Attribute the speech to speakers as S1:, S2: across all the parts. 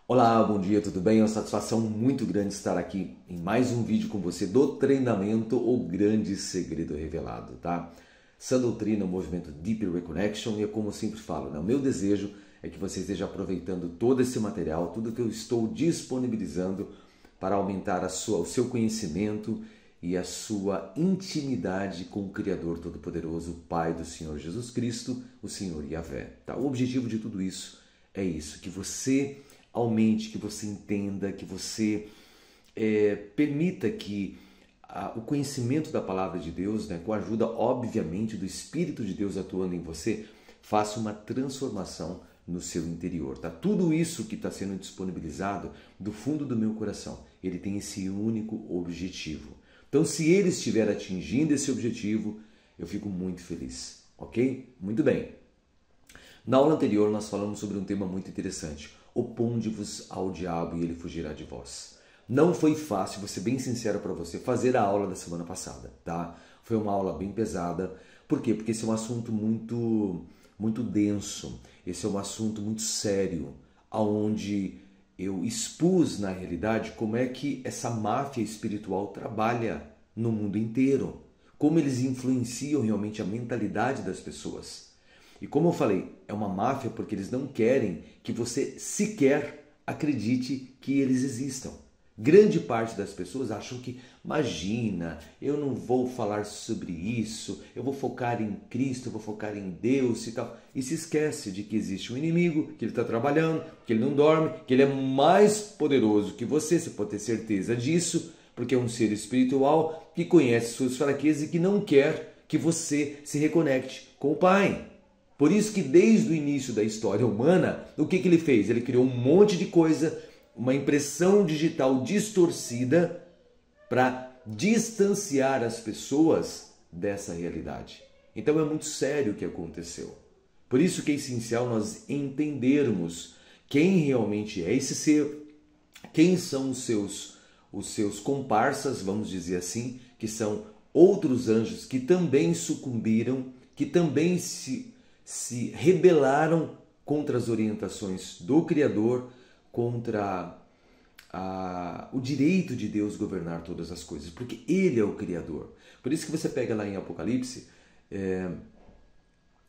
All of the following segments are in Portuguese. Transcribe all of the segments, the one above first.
S1: Olá, bom dia, tudo bem? É uma satisfação muito grande estar aqui em mais um vídeo com você do treinamento O Grande Segredo Revelado, tá? Essa doutrina é um movimento Deep Reconnection e é como eu sempre falo, né? O meu desejo é que você esteja aproveitando todo esse material, tudo que eu estou disponibilizando para aumentar o seu conhecimento e a sua intimidade com o Criador Todo-Poderoso, o Pai do Senhor Jesus Cristo, o Senhor Yahvé, tá? O objetivo de tudo isso é isso, que você aumente, que você entenda, que você permita que o conhecimento da palavra de Deus, né, com a ajuda, obviamente, do Espírito de Deus atuando em você, faça uma transformação no seu interior. Tá? Tudo isso que está sendo disponibilizado do fundo do meu coração, ele tem esse único objetivo. Então, se ele estiver atingindo esse objetivo, eu fico muito feliz, ok? Muito bem. Na aula anterior, nós falamos sobre um tema muito interessante. Oponde-vos ao diabo e ele fugirá de vós. Não foi fácil, vou ser bem sincero para você, fazer a aula da semana passada, tá? Foi uma aula bem pesada. Por quê? Porque esse é um assunto muito denso. Esse é um assunto muito sério, aonde eu expus, na realidade, como é que essa máfia espiritual trabalha no mundo inteiro. Como eles influenciam realmente a mentalidade das pessoas. E como eu falei, é uma máfia porque eles não querem que você sequer acredite que eles existam. Grande parte das pessoas acham que, imagina, eu não vou falar sobre isso, eu vou focar em Cristo, eu vou focar em Deus e tal. E se esquece de que existe um inimigo, que ele está trabalhando, que ele não dorme, que ele é mais poderoso que você pode ter certeza disso, porque é um ser espiritual que conhece suas fraquezas e que não quer que você se reconecte com o Pai. Por isso que desde o início da história humana, o que ele fez? Ele criou um monte de coisa, uma impressão digital distorcida para distanciar as pessoas dessa realidade. Então é muito sério o que aconteceu. Por isso que é essencial nós entendermos quem realmente é esse ser, quem são os seus comparsas, vamos dizer assim, que são outros anjos que também sucumbiram, que também se rebelaram contra as orientações do Criador, contra o direito de Deus governar todas as coisas, porque Ele é o Criador. Por isso que você pega lá em Apocalipse,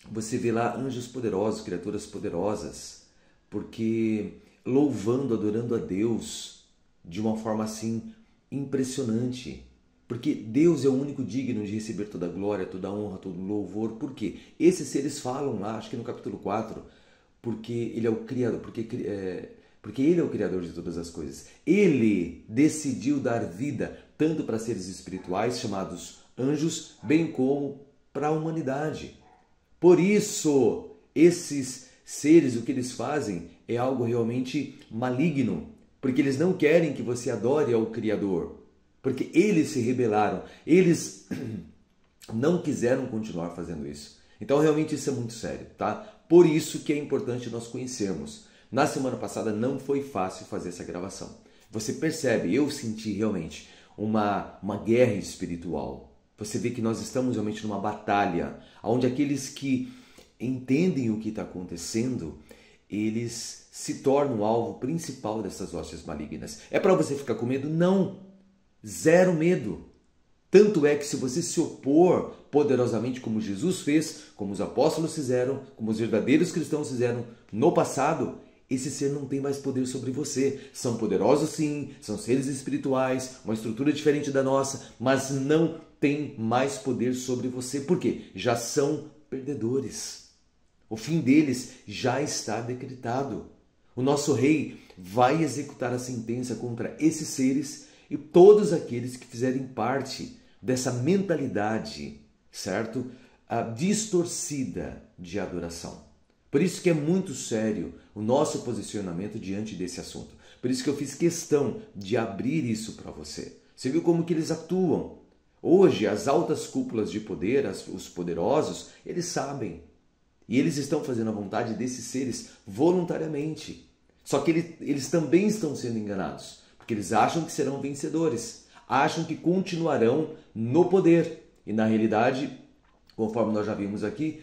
S1: você vê lá anjos poderosos, criaturas poderosas, porque louvando, adorando a Deus de uma forma assim impressionante. Porque Deus é o único digno de receber toda a glória, toda a honra, todo o louvor. Por quê? Esses seres falam lá, acho que no capítulo 4, porque Ele é o Criador, porque Ele é o Criador de todas as coisas. Ele decidiu dar vida tanto para seres espirituais, chamados anjos, bem como para a humanidade. Por isso, esses seres, o que eles fazem é algo realmente maligno, porque eles não querem que você adore ao Criador. Porque eles se rebelaram, eles não quiseram continuar fazendo isso. Então realmente isso é muito sério, tá? Por isso que é importante nós conhecermos. Na semana passada não foi fácil fazer essa gravação. Você percebe, eu senti realmente uma guerra espiritual. Você vê que nós estamos realmente numa batalha, onde aqueles que entendem o que está acontecendo, eles se tornam o alvo principal dessas hostes malignas. É para você ficar com medo? Não! Zero medo. Tanto é que se você se opor poderosamente como Jesus fez, como os apóstolos fizeram, como os verdadeiros cristãos fizeram no passado, esse ser não tem mais poder sobre você. São poderosos sim, são seres espirituais, uma estrutura diferente da nossa, mas não tem mais poder sobre você. Por quê? Já são perdedores. O fim deles já está decretado. O nosso rei vai executar a sentença contra esses seres e todos aqueles que fizerem parte dessa mentalidade, certo? Distorcida de adoração. Por isso que é muito sério o nosso posicionamento diante desse assunto. Por isso que eu fiz questão de abrir isso para você. Você viu como que eles atuam? Hoje, as altas cúpulas de poder, os poderosos, eles sabem. E eles estão fazendo a vontade desses seres voluntariamente. Só que eles também estão sendo enganados. Porque eles acham que serão vencedores, acham que continuarão no poder. E na realidade, conforme nós já vimos aqui,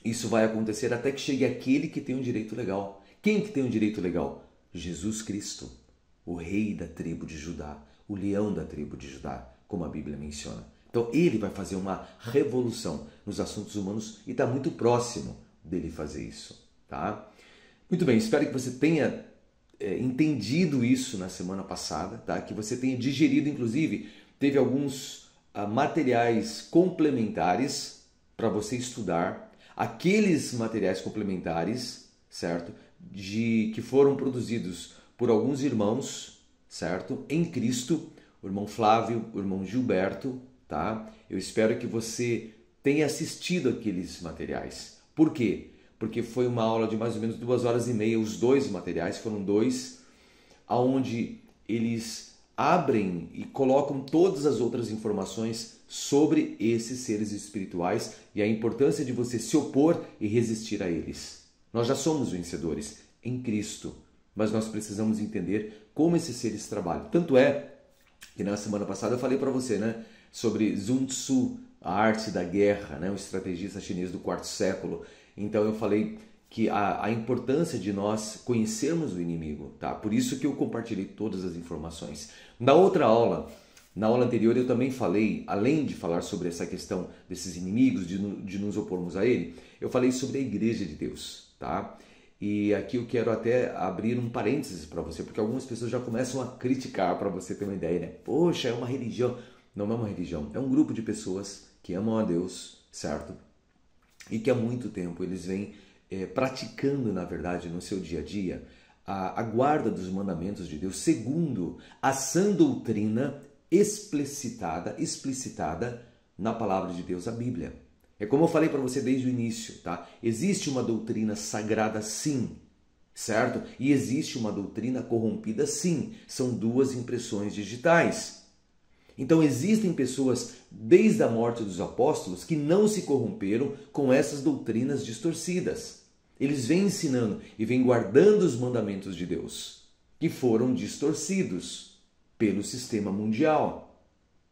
S1: isso vai acontecer até que chegue aquele que tem um direito legal, Quem que tem o direito legal? Jesus Cristo, o rei da tribo de Judá, o leão da tribo de Judá, como a Bíblia menciona. Então ele vai fazer uma revolução nos assuntos humanos e está muito próximo dele fazer isso, tá? Muito bem, espero que você tenha entendido isso na semana passada, tá? Que você tenha digerido, inclusive, teve alguns materiais complementares para você estudar. Aqueles materiais complementares, certo? Que foram produzidos por alguns irmãos, certo? Em Cristo, o irmão Flávio, o irmão Gilberto, tá? Eu espero que você tenha assistido aqueles materiais. Por quê? Porque foi uma aula de mais ou menos 2 horas e meia, os dois materiais, foram dois, onde eles abrem e colocam todas as outras informações sobre esses seres espirituais e a importância de você se opor e resistir a eles. Nós já somos vencedores em Cristo, mas nós precisamos entender como esses seres trabalham. Tanto é que na semana passada eu falei para você, né, sobre Sun Tzu, a arte da guerra, né, um estrategista chinês do 4º século. Então eu falei que a importância de nós conhecermos o inimigo, tá? Por isso que eu compartilhei todas as informações. Na outra aula, na aula anterior, eu também falei, além de falar sobre essa questão desses inimigos, de nos opormos a ele, eu falei sobre a Igreja de Deus, tá? E aqui eu quero até abrir um parênteses para você, porque algumas pessoas já começam a criticar, para você ter uma ideia, né? Poxa, é uma religião. Não é uma religião, é um grupo de pessoas que amam a Deus, certo? E que há muito tempo eles vêm praticando, na verdade, no seu dia a dia, a guarda dos mandamentos de Deus, segundo a sã doutrina explicitada na palavra de Deus, a Bíblia. É como eu falei para você desde o início, tá? Existe uma doutrina sagrada, sim, certo? E existe uma doutrina corrompida, sim. São duas impressões digitais. Então existem pessoas, desde a morte dos apóstolos, que não se corromperam com essas doutrinas distorcidas. Eles vêm ensinando e vêm guardando os mandamentos de Deus, que foram distorcidos pelo sistema mundial.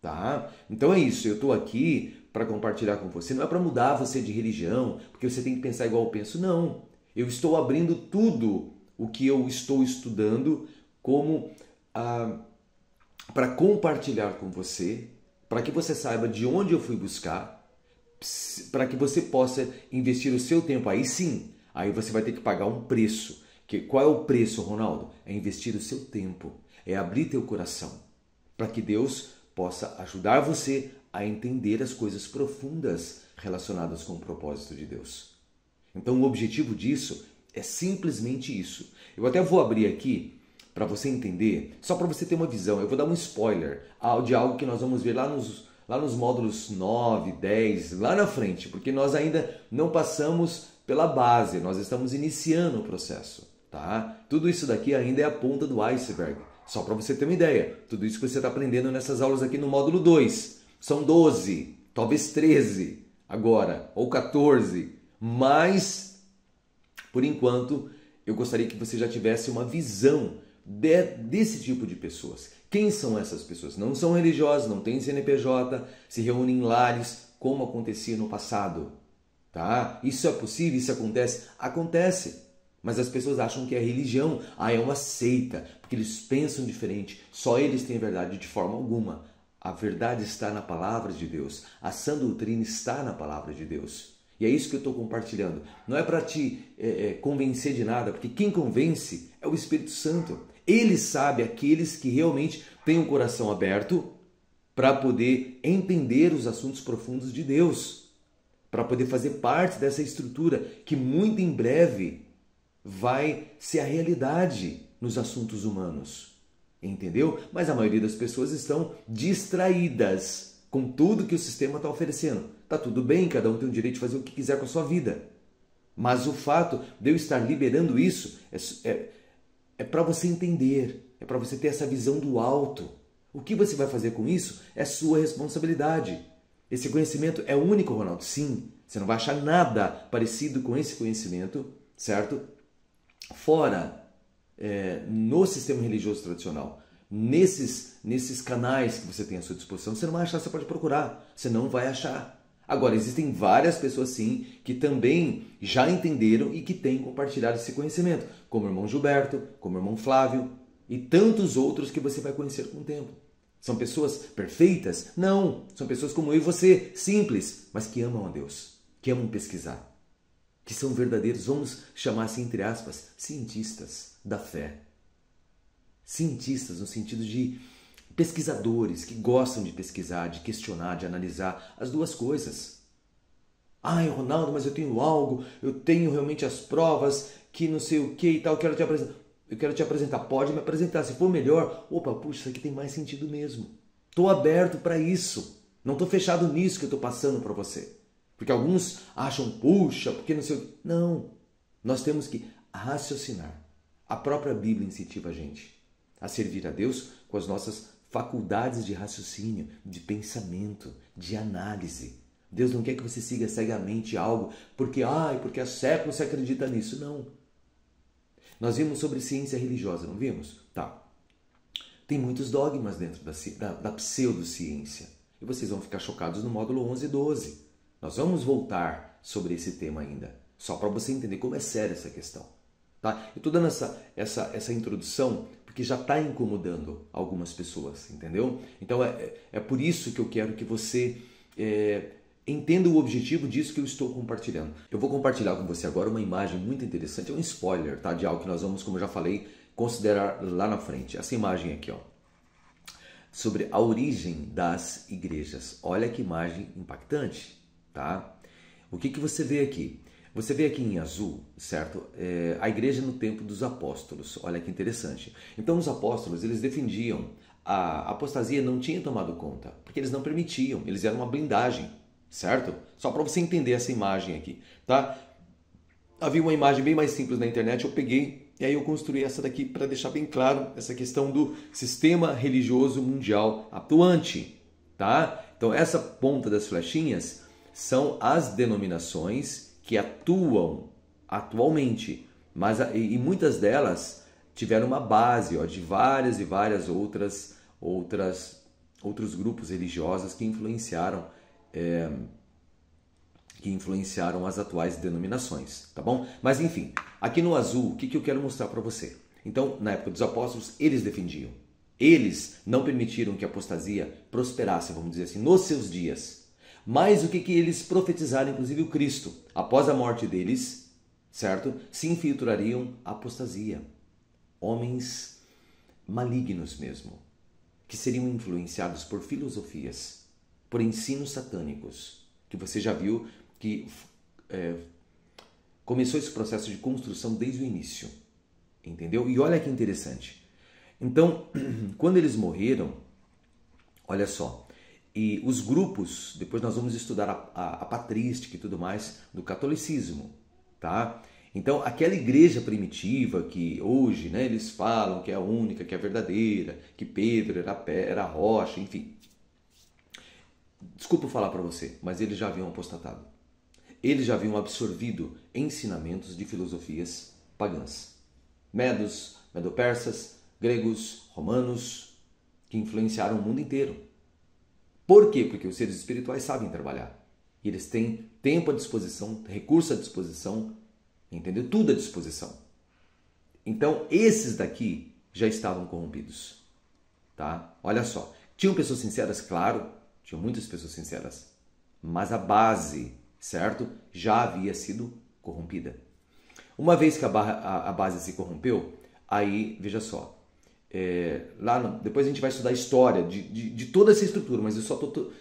S1: Tá? Então é isso, eu estou aqui para compartilhar com você. Não é para mudar você de religião, porque você tem que pensar igual eu penso. Não, eu estou abrindo tudo o que eu estou estudando como para compartilhar com você, para que você saiba de onde eu fui buscar, para que você possa investir o seu tempo. Aí sim, aí você vai ter que pagar um preço. Qual é o preço, Ronaldo? É investir o seu tempo, é abrir teu coração, para que Deus possa ajudar você a entender as coisas profundas relacionadas com o propósito de Deus. Então o objetivo disso é simplesmente isso. Eu até vou abrir aqui para você entender, só para você ter uma visão. Eu vou dar um spoiler de algo que nós vamos ver lá nos módulos 9, 10, lá na frente, porque nós ainda não passamos pela base, nós estamos iniciando o processo, tá? Tudo isso daqui ainda é a ponta do iceberg, só para você ter uma ideia. Tudo isso que você está aprendendo nessas aulas aqui no módulo 2, são 12, talvez 13 agora, ou 14, mas, por enquanto, eu gostaria que você já tivesse uma visão desse tipo de pessoas. Quem são essas pessoas? Não são religiosas, não têm CNPJ, se reúnem em lares, como acontecia no passado. Tá? Isso é possível? Isso acontece? Acontece. Mas as pessoas acham que é religião, é uma seita, porque eles pensam diferente, só eles têm a verdade. De forma alguma. A verdade está na palavra de Deus, a sã doutrina está na palavra de Deus. E é isso que eu estou compartilhando. Não é para te convencer de nada, porque quem convence é o Espírito Santo. Ele sabe aqueles que realmente têm o coração aberto para poder entender os assuntos profundos de Deus, para poder fazer parte dessa estrutura que muito em breve vai ser a realidade nos assuntos humanos. Entendeu? Mas a maioria das pessoas estão distraídas com tudo que o sistema está oferecendo. Tá tudo bem, cada um tem o direito de fazer o que quiser com a sua vida. Mas o fato de eu estar liberando isso é para você entender, é para você ter essa visão do alto. O que você vai fazer com isso é sua responsabilidade. Esse conhecimento é único, Ronaldo? Sim. Você não vai achar nada parecido com esse conhecimento, certo? Fora no sistema religioso tradicional. Nesses canais que você tem à sua disposição, você não vai achar, você pode procurar. Você não vai achar. Agora, existem várias pessoas sim que também já entenderam e que têm compartilhado esse conhecimento, como o irmão Gilberto, como o irmão Flávio e tantos outros que você vai conhecer com o tempo. São pessoas perfeitas? Não, são pessoas como eu e você, simples, mas que amam a Deus, que amam pesquisar, que são verdadeiros, vamos chamar assim entre aspas, cientistas da fé. Cientistas no sentido de pesquisadores que gostam de pesquisar, de questionar, de analisar as duas coisas. Ai, Ronaldo, mas eu tenho algo, eu tenho realmente as provas, que não sei o que e tal, eu quero te apresentar. Eu quero te apresentar, pode me apresentar. Se for melhor, opa, puxa, isso aqui tem mais sentido mesmo. Estou aberto para isso. Não estou fechado nisso que eu estou passando para você. Porque alguns acham, puxa, porque não sei o que. Não, nós temos que raciocinar. A própria Bíblia incentiva a gente a servir a Deus com as nossas faculdades de raciocínio, de pensamento, de análise. Deus não quer que você siga cegamente algo porque há séculos você acredita nisso. Não. Nós vimos sobre ciência religiosa, não vimos? Tá. Tem muitos dogmas dentro da pseudociência. E vocês vão ficar chocados no módulo 11 e 12. Nós vamos voltar sobre esse tema ainda. Só para você entender como é séria essa questão. Tá? Eu estou dando essa introdução porque já está incomodando algumas pessoas, entendeu? Então é por isso que eu quero que você entenda o objetivo disso que eu estou compartilhando. Eu vou compartilhar com você agora uma imagem muito interessante, é um spoiler, tá? De algo que nós vamos, como eu já falei, considerar lá na frente. Essa imagem aqui, ó, sobre a origem das igrejas. Olha que imagem impactante, tá? O que você vê aqui? Você vê aqui em azul, certo? A igreja no tempo dos apóstolos. Olha que interessante. Então os apóstolos, eles defendiam a apostasia não tinha tomado conta, porque eles não permitiam, eles eram uma blindagem, certo? Só para você entender essa imagem aqui, tá? Havia uma imagem bem mais simples na internet, eu peguei e aí eu construí essa daqui para deixar bem claro essa questão do sistema religioso mundial atuante, tá? Então essa ponta das flechinhas são as denominações que atuam atualmente, mas e muitas delas tiveram uma base, ó, de várias e várias outros grupos religiosos que influenciaram as atuais denominações, tá bom? Mas enfim, aqui no azul, o que eu quero mostrar para você? Então, na época dos apóstolos, eles defendiam. Eles não permitiram que a apostasia prosperasse, vamos dizer assim, nos seus dias. Mas o que eles profetizaram, inclusive o Cristo, após a morte deles, certo? Se infiltrariam a apostasia. Homens malignos mesmo, que seriam influenciados por filosofias, por ensinos satânicos, que você já viu que começou esse processo de construção desde o início, entendeu? E olha que interessante. Então, quando eles morreram, olha só, e os grupos, depois nós vamos estudar a patrística e tudo mais do catolicismo, tá? Então, aquela igreja primitiva que hoje, né, eles falam que é a única, que é a verdadeira, que Pedro era a rocha, enfim. Desculpa falar para você, mas eles já haviam apostatado. Eles já haviam absorvido ensinamentos de filosofias pagãs. Medos, medo-persas, gregos, romanos, que influenciaram o mundo inteiro. Por quê? Porque os seres espirituais sabem trabalhar. E eles têm tempo à disposição, recurso à disposição, entendeu? Tudo à disposição. Então, esses daqui já estavam corrompidos. Tá? Olha só. Tinham pessoas sinceras? Claro. Tinham muitas pessoas sinceras. Mas a base, certo? Já havia sido corrompida. Uma vez que a base se corrompeu, aí, veja só. Depois a gente vai estudar a história de toda essa estrutura, mas eu só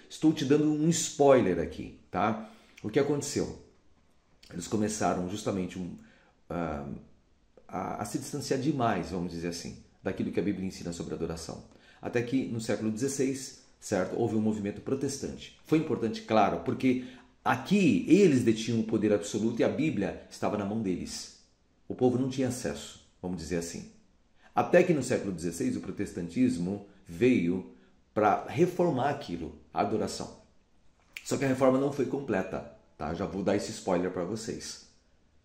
S1: estou te dando um spoiler aqui, tá? O que aconteceu? Eles começaram justamente a se distanciar demais, vamos dizer assim, daquilo que a Bíblia ensina sobre adoração. Até que no século XVI, certo, houve um movimento protestante. Foi importante, claro, porque aqui eles detinham o poder absoluto e a Bíblia estava na mão deles. O povo não tinha acesso, vamos dizer assim. Até que no século XVI o protestantismo veio para reformar aquilo, a adoração. Só que a reforma não foi completa, tá? Já vou dar esse spoiler para vocês.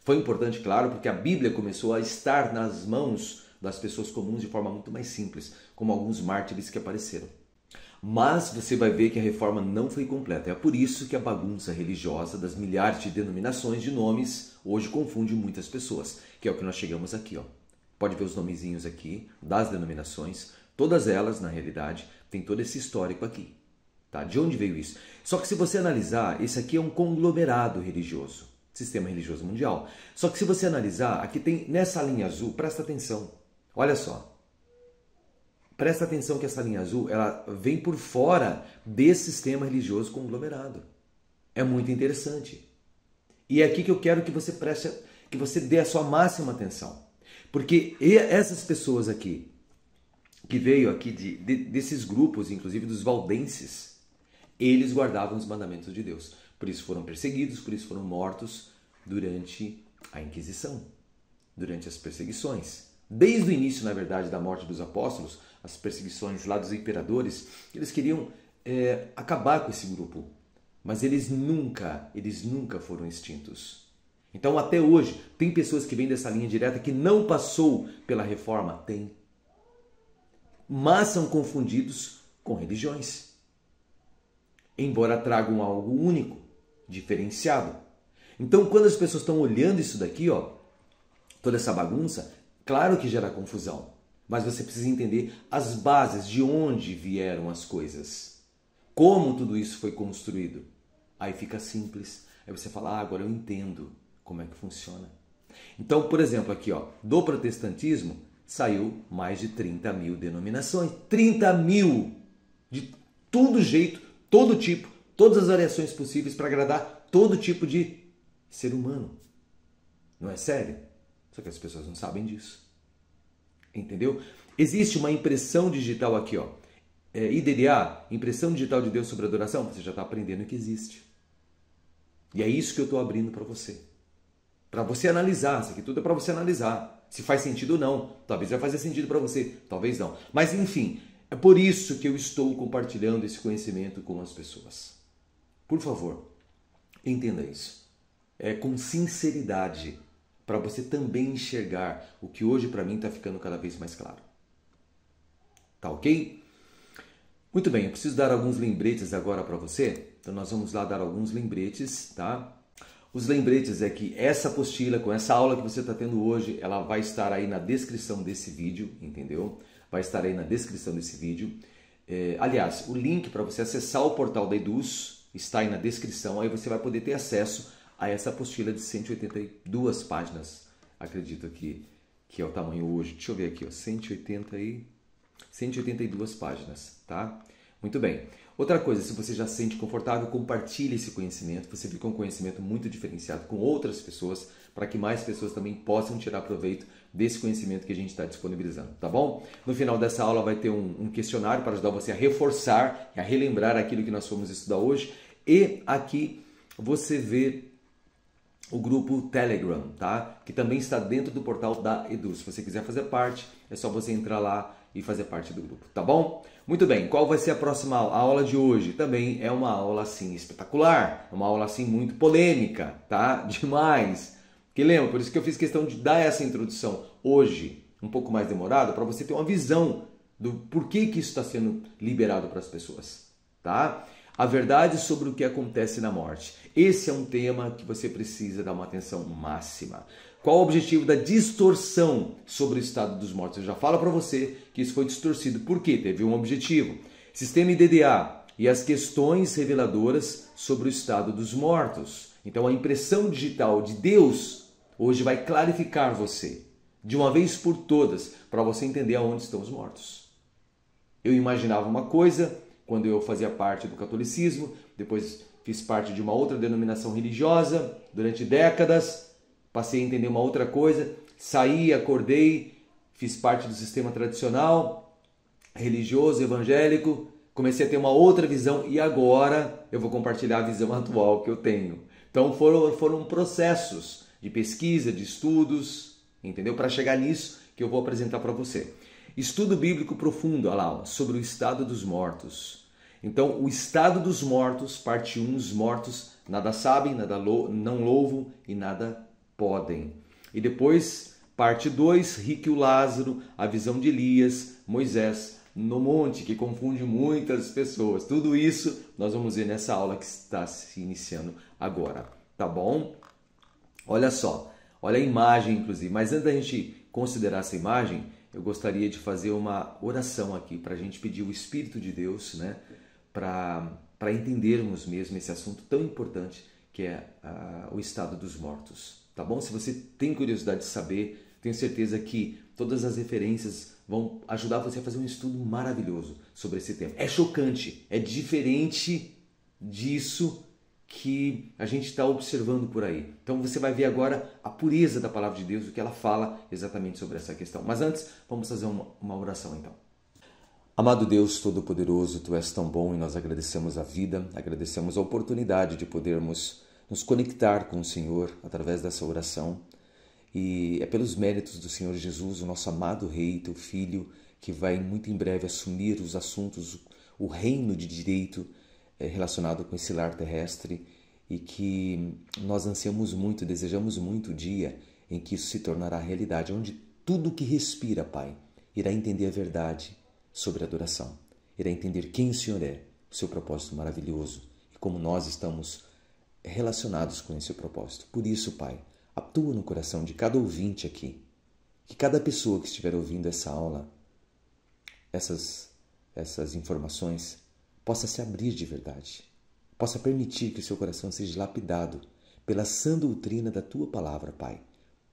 S1: Foi importante, claro, porque a Bíblia começou a estar nas mãos das pessoas comuns de forma muito mais simples, como alguns mártires que apareceram. Mas você vai ver que a reforma não foi completa. É por isso que a bagunça religiosa das milhares de denominações de nomes hoje confunde muitas pessoas, que é o que nós chegamos aqui, ó. Pode ver os nomezinhos aqui das denominações, todas elas, na realidade, tem todo esse histórico aqui. Tá? De onde veio isso? Só que se você analisar, esse aqui é um conglomerado religioso, sistema religioso mundial. Só que se você analisar, aqui tem nessa linha azul, presta atenção. Olha só. Presta atenção que essa linha azul, ela vem por fora desse sistema religioso conglomerado. É muito interessante. E é aqui que eu quero que você preste, que você dê a sua máxima atenção. Porque essas pessoas aqui, que veio aqui desses grupos, inclusive dos valdenses, eles guardavam os mandamentos de Deus. Por isso foram perseguidos, por isso foram mortos durante a Inquisição, durante as perseguições. Desde o início, na verdade, da morte dos apóstolos, as perseguições lá dos imperadores, eles queriam acabar com esse grupo. Mas eles nunca foram extintos. Então, até hoje, tem pessoas que vêm dessa linha direta que não passou pela reforma? Tem. Mas são confundidos com religiões. Embora tragam algo único, diferenciado. Então, quando as pessoas estão olhando isso daqui, ó, toda essa bagunça, claro que gera confusão. Mas você precisa entender as bases, de onde vieram as coisas. Como tudo isso foi construído. Aí fica simples. Aí você fala, agora eu entendo como é que funciona. Então, por exemplo, aqui, ó, do protestantismo saiu mais de 30 mil denominações. 30 mil! De todo jeito, todo tipo, todas as variações possíveis para agradar todo tipo de ser humano. Não é sério? Só que as pessoas não sabem disso. Entendeu? Existe uma impressão digital aqui, ó. IDDA, impressão digital de Deus sobre adoração. Você já está aprendendo que existe. E é isso que eu estou abrindo para você. Para você analisar. Isso aqui tudo é para você analisar. Se faz sentido ou não. Talvez vai fazer sentido para você. Talvez não. Mas enfim, é por isso que eu estou compartilhando esse conhecimento com as pessoas. Por favor, entenda isso. Com sinceridade. Para você também enxergar o que hoje para mim está ficando cada vez mais claro. Tá ok? Muito bem, eu preciso dar alguns lembretes agora para você. Então nós vamos lá dar alguns lembretes, tá? Os lembretes é que essa apostila, com essa aula que você está tendo hoje, ela vai estar aí na descrição desse vídeo, entendeu? Vai estar aí na descrição desse vídeo. Aliás, o link para você acessar o portal da Eduz está aí na descrição. Aí você vai poder ter acesso a essa apostila de 182 páginas, acredito que é o tamanho hoje. Deixa eu ver aqui, ó, 182 páginas, tá? Muito bem. Outra coisa, se você já se sente confortável, compartilhe esse conhecimento. Você fica um conhecimento muito diferenciado com outras pessoas, para que mais pessoas também possam tirar proveito desse conhecimento que a gente está disponibilizando, tá bom? No final dessa aula vai ter um questionário para ajudar você a reforçar e a relembrar aquilo que nós fomos estudar hoje. E aqui você vê o grupo Telegram, tá? Que também está dentro do portal da Eduz. Se você quiser fazer parte, é só você entrar lá e fazer parte do grupo, tá bom? Muito bem, qual vai ser a próxima aula? A aula de hoje também é uma aula assim espetacular, uma aula assim muito polêmica, tá? Demais. Que lembra? Por isso que eu fiz questão de dar essa introdução hoje, um pouco mais demorada, para você ter uma visão do porquê que isso está sendo liberado para as pessoas, tá? A verdade sobre o que acontece na morte. Esse é um tema que você precisa dar uma atenção máxima. Qual o objetivo da distorção sobre o estado dos mortos? Eu já falo para você que isso foi distorcido. Por quê? Teve um objetivo. Sistema IDDA e as questões reveladoras sobre o estado dos mortos. Então a impressão digital de Deus hoje vai clarificar você, de uma vez por todas, para você entender aonde estão os mortos. Eu imaginava uma coisa quando eu fazia parte do catolicismo, depois fiz parte de uma outra denominação religiosa durante décadas, passei a entender uma outra coisa, saí, acordei, fiz parte do sistema tradicional, religioso, evangélico, comecei a ter uma outra visão e agora eu vou compartilhar a visão atual que eu tenho. Então foram processos de pesquisa, de estudos, entendeu? Para chegar nisso que eu vou apresentar para você. Estudo bíblico profundo, olha lá, sobre o estado dos mortos. Então, o estado dos mortos, parte 1, os mortos nada sabem, nada não louvam e nada podem. E depois, parte 2, Rico e o Lázaro, a visão de Elias, Moisés, no monte, que confunde muitas pessoas. Tudo isso nós vamos ver nessa aula que está se iniciando agora, tá bom? Olha só, olha a imagem inclusive, mas antes da gente considerar essa imagem, eu gostaria de fazer uma oração aqui para a gente pedir o Espírito de Deus, né, para entendermos mesmo esse assunto tão importante que é o estado dos mortos, tá bom? Se você tem curiosidade de saber, tenho certeza que todas as referências vão ajudar você a fazer um estudo maravilhoso sobre esse tema. É chocante, é diferente disso que a gente está observando por aí. Então você vai ver agora a pureza da palavra de Deus, o que ela fala exatamente sobre essa questão. Mas antes, vamos fazer uma oração então. Amado Deus Todo-Poderoso, Tu és tão bom e nós agradecemos a vida, agradecemos a oportunidade de podermos nos conectar com o Senhor através dessa oração. E é pelos méritos do Senhor Jesus, o nosso amado Rei, Teu Filho, que vai muito em breve assumir os assuntos, o reino de direito relacionado com esse lar terrestre, e que nós ansiamos muito, desejamos muito o dia em que isso se tornará realidade, onde tudo que respira, Pai, irá entender a verdade sobre a adoração, irá entender quem o Senhor é, o seu propósito maravilhoso e como nós estamos relacionados com esse propósito. Por isso, Pai, atua no coração de cada ouvinte aqui, que cada pessoa que estiver ouvindo essa aula, essas informações, possa se abrir de verdade, possa permitir que o seu coração seja lapidado pela sã doutrina da Tua palavra, Pai,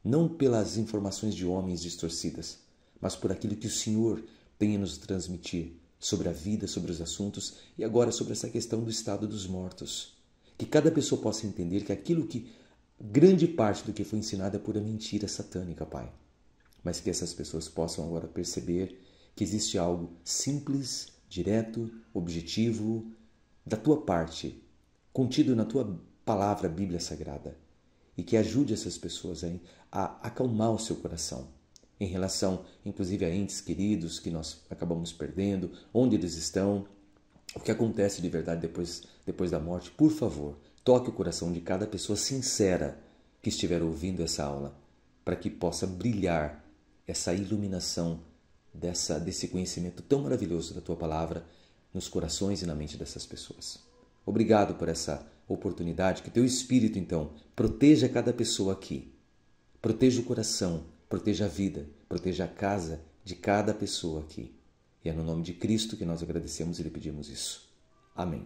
S1: não pelas informações de homens distorcidas, mas por aquilo que o Senhor tem a nos transmitir sobre a vida, sobre os assuntos e agora sobre essa questão do estado dos mortos. Que cada pessoa possa entender que aquilo que grande parte do que foi ensinado é pura mentira satânica, Pai, mas que essas pessoas possam agora perceber que existe algo simples, direto, objetivo, da Tua parte, contido na Tua palavra, Bíblia Sagrada, e que ajude essas pessoas a acalmar o seu coração em relação, inclusive, a entes queridos que nós acabamos perdendo, onde eles estão, o que acontece de verdade depois da morte. Por favor, toque o coração de cada pessoa sincera que estiver ouvindo essa aula, para que possa brilhar essa iluminação desse conhecimento tão maravilhoso da Tua palavra nos corações e na mente dessas pessoas. Obrigado por essa oportunidade, que Teu Espírito, então, proteja cada pessoa aqui, proteja o coração, proteja a vida, proteja a casa de cada pessoa aqui. E é no nome de Cristo que nós agradecemos e lhe pedimos isso. Amém.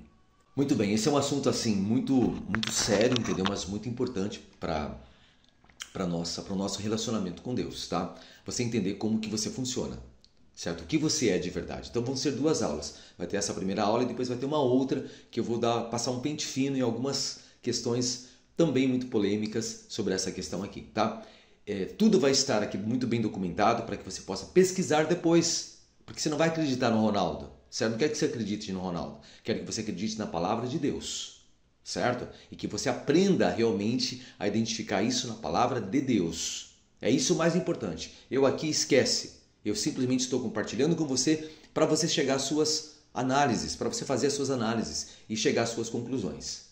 S1: Muito bem, esse é um assunto assim muito sério, entendeu? Mas muito importante para o nosso relacionamento com Deus, tá? Você entender como que você funciona, certo? O que você é de verdade. Então vão ser 2 aulas. Vai ter essa primeira aula e depois vai ter uma outra que eu vou passar um pente fino em algumas questões também muito polêmicas sobre essa questão aqui, tá? Tudo vai estar aqui muito bem documentado para que você possa pesquisar depois, porque você não vai acreditar no Ronaldo, certo? Não quero que você acredite no Ronaldo, quero que você acredite na palavra de Deus, certo? E que você aprenda realmente a identificar isso na palavra de Deus. É isso o mais importante. Eu aqui esquece, eu simplesmente estou compartilhando com você para você chegar às suas análises, para você fazer as suas análises e chegar às suas conclusões.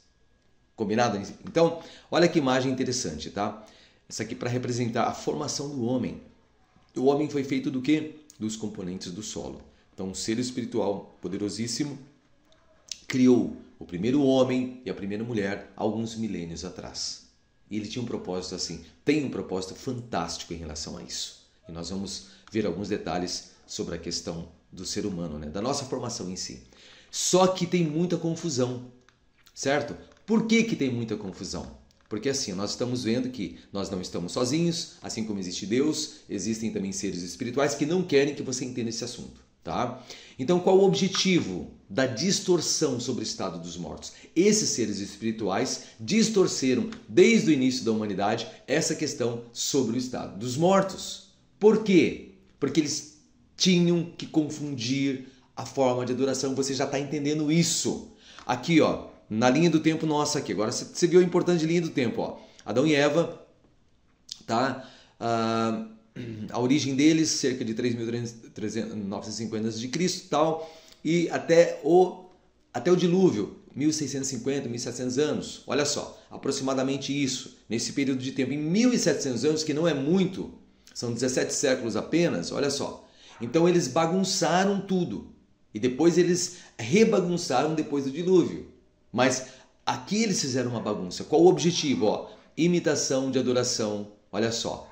S1: Combinado? Então, olha que imagem interessante, tá? Essa aqui para representar a formação do homem. O homem foi feito do quê? Dos componentes do solo. Então, um ser espiritual poderosíssimo criou o primeiro homem e a primeira mulher alguns milênios atrás. E ele tinha um propósito assim, tem um propósito fantástico em relação a isso. E nós vamos ver alguns detalhes sobre a questão do ser humano, né? Da nossa formação em si. Só que tem muita confusão, certo? Por que tem muita confusão? Porque assim, nós estamos vendo que nós não estamos sozinhos, assim como existe Deus, existem também seres espirituais que não querem que você entenda esse assunto, tá? Então, qual o objetivo da distorção sobre o estado dos mortos? Esses seres espirituais distorceram, desde o início da humanidade, essa questão sobre o estado dos mortos. Por quê? Porque eles tinham que confundir a forma de adoração. Você já está entendendo isso. Aqui, ó, na linha do tempo nossa aqui. Agora você viu a importância de linha do tempo, ó. Adão e Eva, tá? A origem deles, cerca de 3.950 a.C. e tal, e até o dilúvio, 1650, 1700 anos. Olha só, aproximadamente isso, nesse período de tempo. Em 1700 anos, que não é muito, são 17 séculos apenas, olha só. Então eles bagunçaram tudo. E depois eles rebagunçaram depois do dilúvio. Mas aqui eles fizeram uma bagunça. Qual o objetivo? Ó, imitação de adoração. Olha só.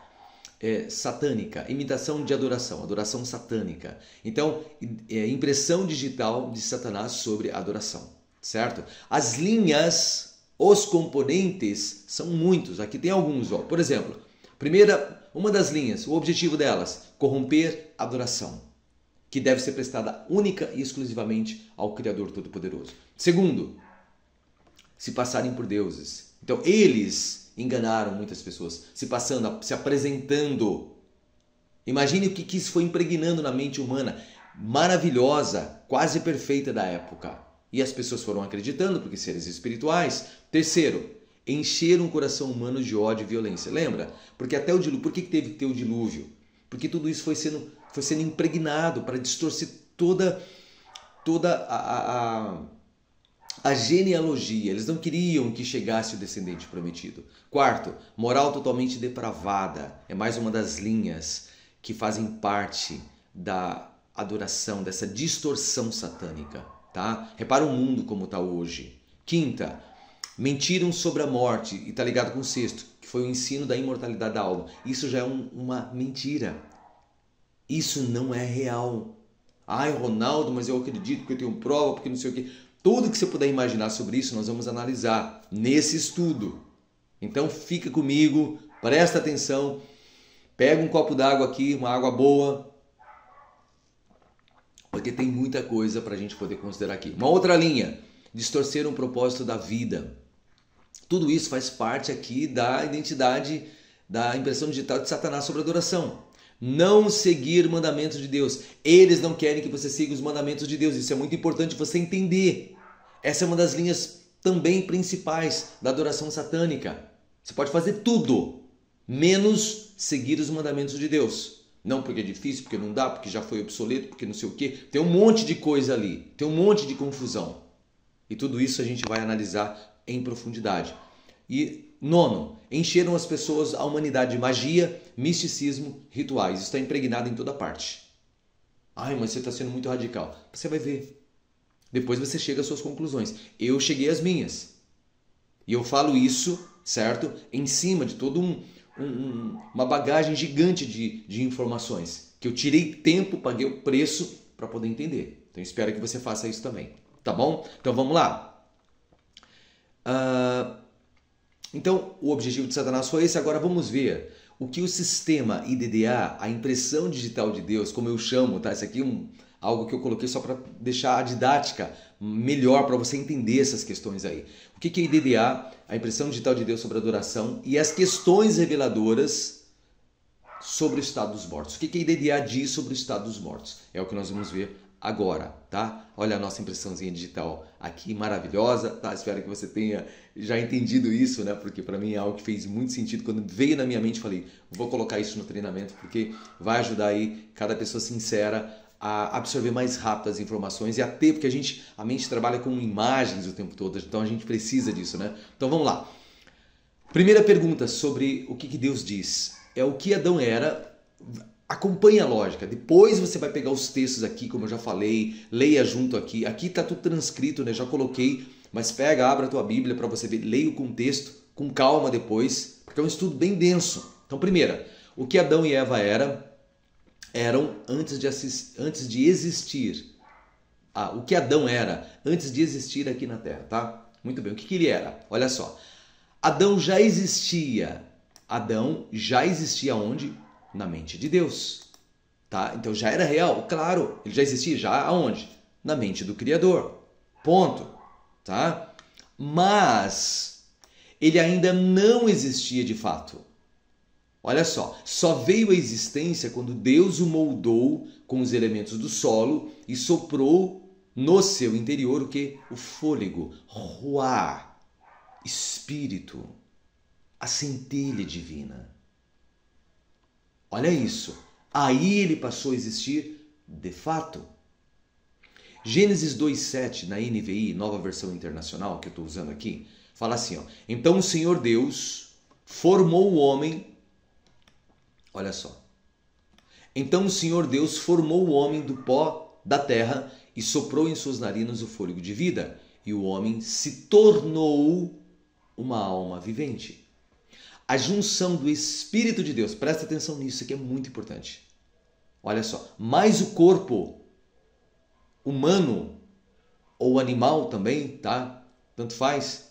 S1: Satânica. Imitação de adoração. Adoração satânica. Então, impressão digital de Satanás sobre a adoração. Certo? As linhas, os componentes são muitos. Aqui tem alguns. Ó. Por exemplo, uma das linhas, o objetivo delas, corromper a adoração, que deve ser prestada única e exclusivamente ao Criador Todo-Poderoso. Segundo, se passarem por deuses. Então, eles enganaram muitas pessoas, se apresentando. Imagine o que isso foi impregnando na mente humana, maravilhosa, quase perfeita da época. E as pessoas foram acreditando, porque seres espirituais. Terceiro, encher um coração humano de ódio e violência. Lembra? Porque até o dilúvio, por que teve que ter o dilúvio? Porque tudo isso foi sendo impregnado para distorcer toda a genealogia. Eles não queriam que chegasse o descendente prometido. Quarto, moral totalmente depravada. É mais uma das linhas que fazem parte da adoração, dessa distorção satânica. Tá? Repara o mundo como está hoje. Quinta, mentiram sobre a morte. E está ligado com o sexto, que foi o ensino da imortalidade da alma. Isso já é uma mentira. Isso não é real. Ai, Ronaldo, mas eu acredito porque eu tenho prova, porque não sei o quê. Tudo que você puder imaginar sobre isso, nós vamos analisar nesse estudo. Então fica comigo, presta atenção, pega um copo d'água aqui, uma água boa, porque tem muita coisa para a gente poder considerar aqui. Uma outra linha, distorcer um propósito da vida. Tudo isso faz parte aqui da identidade, da impressão digital de Satanás sobre a adoração. Não seguir mandamentos de Deus. Eles não querem que você siga os mandamentos de Deus. Isso é muito importante você entender. Essa é uma das linhas também principais da adoração satânica. Você pode fazer tudo, menos seguir os mandamentos de Deus. Não porque é difícil, porque não dá, porque já foi obsoleto, porque não sei o quê. Tem um monte de coisa ali, tem um monte de confusão. E tudo isso a gente vai analisar em profundidade. E nono, encheram as pessoas, a humanidade de magia, misticismo, rituais. Isso está impregnado em toda parte. Ai, mas você está sendo muito radical. Você vai ver. Depois você chega às suas conclusões. Eu cheguei às minhas. E eu falo isso, certo? Em cima de toda uma bagagem gigante de informações. Que eu tirei tempo, paguei o preço para poder entender. Então espero que você faça isso também. Tá bom? Então vamos lá. Então o objetivo de Satanás foi esse. Agora vamos ver o que o sistema IDDA, a impressão digital de Deus, como eu chamo, tá? Isso aqui é algo que eu coloquei só para deixar a didática melhor para você entender essas questões aí. O que é IDDA? A impressão digital de Deus sobre a adoração e as questões reveladoras sobre o estado dos mortos. O que a IDDA diz sobre o estado dos mortos? É o que nós vamos ver agora, tá? Olha a nossa impressãozinha digital aqui, maravilhosa, tá? Espero que você tenha já entendido isso, né? Porque para mim é algo que fez muito sentido. Quando veio na minha mente, falei, vou colocar isso no treinamento porque vai ajudar aí cada pessoa sincera a absorver mais rápido as informações e a ter, porque a mente trabalha com imagens o tempo todo, então a gente precisa disso, né? Então vamos lá. Primeira pergunta sobre o que Deus diz. É o que Adão era. Acompanhe a lógica. Depois você vai pegar os textos aqui, como eu já falei, leia junto aqui. Aqui está tudo transcrito, né? Já coloquei, mas pega, abra a tua Bíblia para você ver, leia o contexto com calma depois, porque é um estudo bem denso. Então, primeira, o que Adão e Eva eram antes de existir. O que Adão era antes de existir aqui na Terra, tá? Muito bem, o que ele era? Olha só. Adão já existia. Adão já existia onde? Na mente de Deus. Tá? Então já era real? Claro, ele já existia. Já aonde? Na mente do Criador. Ponto. Tá? Mas ele ainda não existia de fato. Olha só veio à existência quando Deus o moldou com os elementos do solo e soprou no seu interior o que? O fôlego, ruá, espírito, a centelha divina. Olha isso. Aí ele passou a existir de fato. Gênesis 2:7 na NVI, nova versão internacional que eu estou usando aqui, fala assim, ó. Então o Senhor Deus formou o homem. Olha só. Então o Senhor Deus formou o homem do pó da terra e soprou em suas narinas o fôlego de vida, e o homem se tornou uma alma vivente. A junção do Espírito de Deus, presta atenção nisso, aqui é muito importante. Olha só, mais o corpo humano ou animal também, tá? Tanto faz,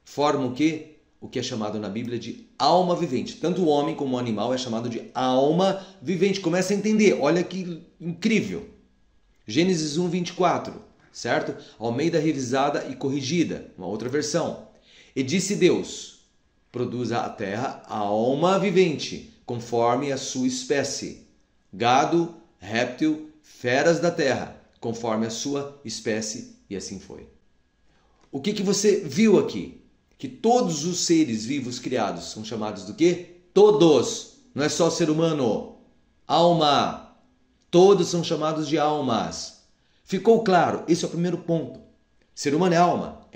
S1: forma o quê? O que é chamado na Bíblia de alma vivente. Tanto o homem como o animal é chamado de alma vivente. Começa a entender, olha que incrível. Gênesis 1, 24, certo? Almeida revisada e corrigida, uma outra versão. E disse Deus, produza a terra alma vivente, conforme a sua espécie. Gado, réptil, feras da terra, conforme a sua espécie, e assim foi. O que você viu aqui? Que todos os seres vivos criados são chamados do quê? Todos, não é só ser humano. Alma. Todos são chamados de almas. Ficou claro? Esse é o primeiro ponto. Ser humano é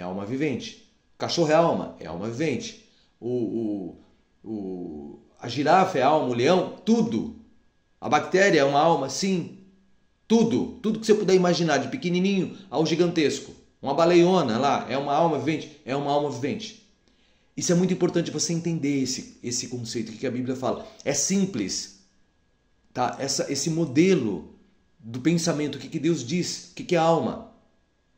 S1: alma vivente. Cachorro é alma vivente. A girafa é alma, o leão, tudo. A bactéria é uma alma, sim. Tudo que você puder imaginar, de pequenininho ao gigantesco. Uma baleiona lá, é uma alma vivente? É uma alma vivente. Isso é muito importante você entender esse conceito que a Bíblia fala. É simples. Tá? Esse modelo do pensamento, o que Deus diz, o que é alma.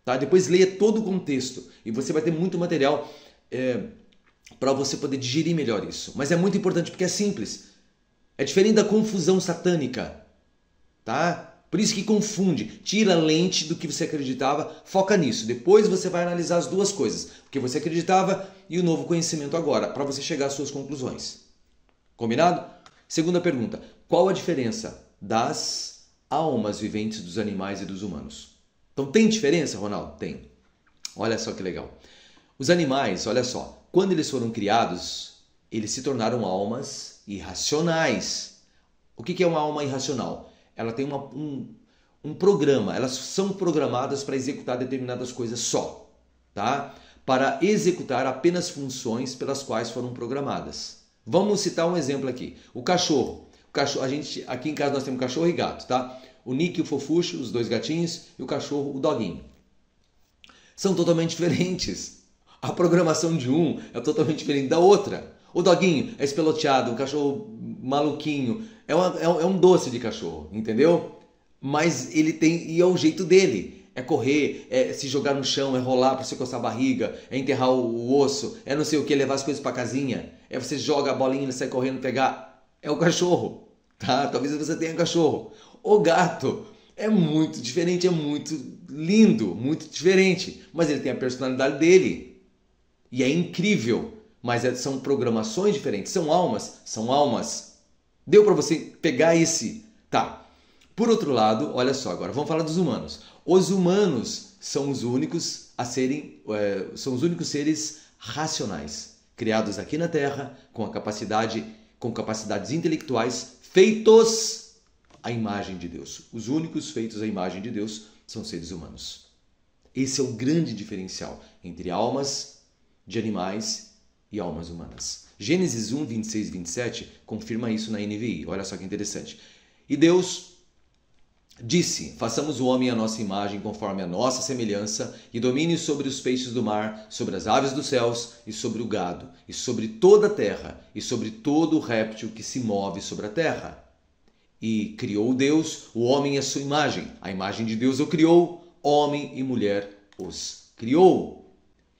S1: Tá? Depois leia todo o contexto e você vai ter muito material para você poder digerir melhor isso. Mas é muito importante porque é simples. É diferente da confusão satânica. Tá? Por isso que confunde. Tira a lente do que você acreditava, foca nisso. Depois você vai analisar as duas coisas. O que você acreditava e o novo conhecimento agora, para você chegar às suas conclusões. Combinado? Segunda pergunta. Qual a diferença das almas viventes dos animais e dos humanos? Então tem diferença, Ronaldo? Tem. Olha só que legal. Os animais, olha só, quando eles foram criados, eles se tornaram almas irracionais. O que é uma alma irracional? Ela tem um programa, elas são programadas para executar determinadas coisas só, tá? Para executar apenas funções pelas quais foram programadas. Vamos citar um exemplo aqui. O cachorro, aqui em casa nós temos cachorro e gato, tá? O Nick e o Fofuxo, os dois gatinhos, e o cachorro, o Doguinho. São totalmente diferentes. A programação de um é totalmente diferente da outra. O Doguinho é espeloteado, o cachorro maluquinho, é um doce de cachorro, entendeu? Mas ele tem, e é o jeito dele. É correr, é se jogar no chão, é rolar para você coçar a barriga, é enterrar o osso, é não sei o que, levar as coisas para casinha, é você joga a bolinha e sai correndo pegar. É o cachorro, tá? Talvez você tenha cachorro. O gato é muito diferente, é muito lindo, muito diferente, mas ele tem a personalidade dele e é incrível. Mas são programações diferentes, são almas, são almas. Deu para você pegar esse? Tá. Por outro lado, olha só, agora vamos falar dos humanos. Os humanos são os únicos são os únicos seres racionais, criados aqui na Terra, com capacidades intelectuais, feitos à imagem de Deus. Os únicos feitos à imagem de Deus são seres humanos. Esse é o grande diferencial entre almas de animais e almas humanas. Gênesis 1, 26 e 27 confirma isso na NVI. Olha só que interessante. E Deus disse, façamos o homem à nossa imagem, conforme a nossa semelhança, e domine sobre os peixes do mar, sobre as aves dos céus, e sobre o gado, e sobre toda a terra, e sobre todo o réptil que se move sobre a terra. E criou Deus o homem à sua imagem. A imagem de Deus o criou, homem e mulher os criou.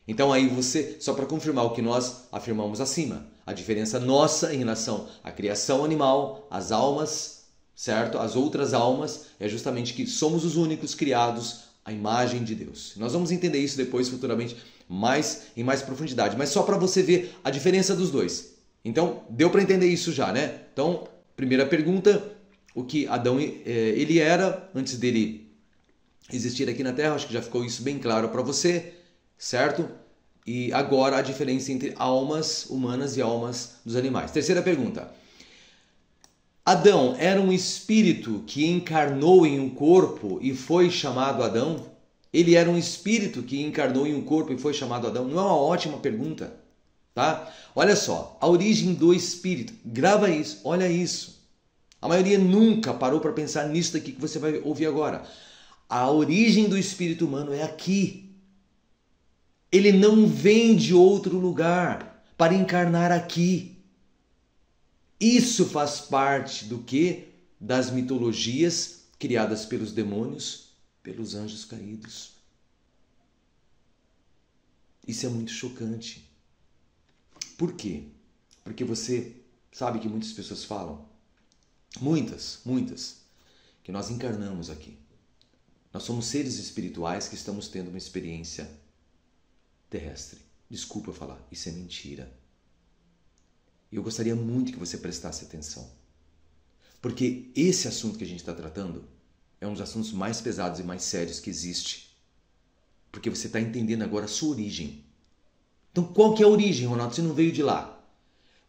S1: Então aí você, só para confirmar o que nós afirmamos acima, a diferença nossa em relação à criação animal, às almas, certo? As outras almas, é justamente que somos os únicos criados à imagem de Deus. Nós vamos entender isso depois, futuramente, em mais profundidade, mas só para você ver a diferença dos dois. Então, deu para entender isso já, né? Então, primeira pergunta, o que Adão ele era antes dele existir aqui na Terra, acho que já ficou isso bem claro para você, certo? E agora a diferença entre almas humanas e almas dos animais. Terceira pergunta. Adão era um espírito que encarnou em um corpo e foi chamado Adão? Ele era um espírito que encarnou em um corpo e foi chamado Adão? Não é uma ótima pergunta, tá? Olha só, a origem do espírito. Grava isso, olha isso. A maioria nunca parou para pensar nisso daqui que você vai ouvir agora. A origem do espírito humano é aqui. Ele não vem de outro lugar para encarnar aqui. Isso faz parte do que? Das mitologias criadas pelos demônios, pelos anjos caídos. Isso é muito chocante. Por quê? Porque você sabe que muitas pessoas falam, muitas, que nós encarnamos aqui. Nós somos seres espirituais que estamos tendo uma experiência terrestre. Desculpa eu falar, isso é mentira. Eu gostaria muito que você prestasse atenção. Porque esse assunto que a gente está tratando é um dos assuntos mais pesados e mais sérios que existe. Porque você está entendendo agora a sua origem. Então qual que é a origem, Ronaldo? Você não veio de lá.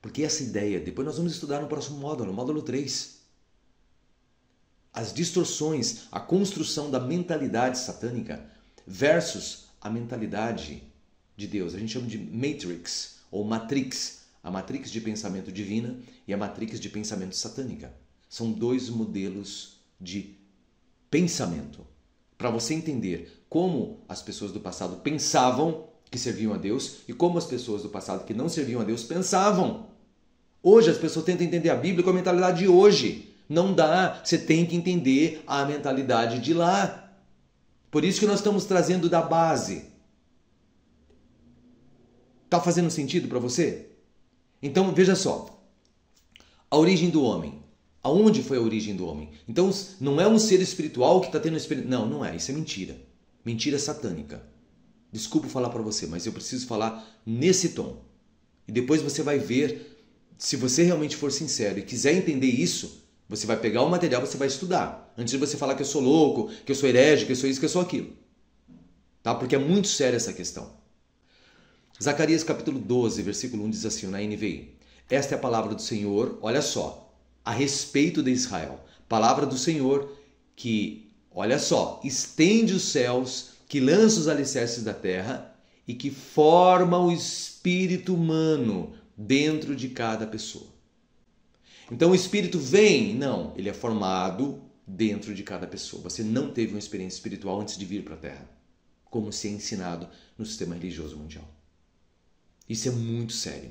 S1: Porque essa ideia, depois nós vamos estudar no próximo módulo, módulo 3. As distorções, a construção da mentalidade satânica versus a mentalidade de Deus. A gente chama de Matrix ou Matrix. A matrix de pensamento divina e a matrix de pensamento satânica. São dois modelos de pensamento. Para você entender como as pessoas do passado pensavam que serviam a Deus e como as pessoas do passado que não serviam a Deus pensavam. Hoje as pessoas tentam entender a Bíblia com a mentalidade de hoje. Não dá, você tem que entender a mentalidade de lá. Por isso que nós estamos trazendo da base. Está fazendo sentido para você? Então, veja só. A origem do homem. Aonde foi a origem do homem? Então, não é um ser espiritual que está tendo... Não, não é. Isso é mentira. Mentira satânica. Desculpa falar para você, mas eu preciso falar nesse tom. E depois você vai ver, se você realmente for sincero e quiser entender isso, você vai pegar o material, você vai estudar. Antes de você falar que eu sou louco, que eu sou herege, que eu sou isso, que eu sou aquilo. Tá? Porque é muito séria essa questão. Zacarias capítulo 12, versículo 1 diz assim, na NVI. Esta é a palavra do Senhor, olha só, a respeito de Israel. Palavra do Senhor que, olha só, estende os céus, que lança os alicerces da terra e que forma o espírito humano dentro de cada pessoa. Então o espírito vem? Não, ele é formado dentro de cada pessoa. Você não teve uma experiência espiritual antes de vir para a terra, como se é ensinado no sistema religioso mundial. Isso é muito sério,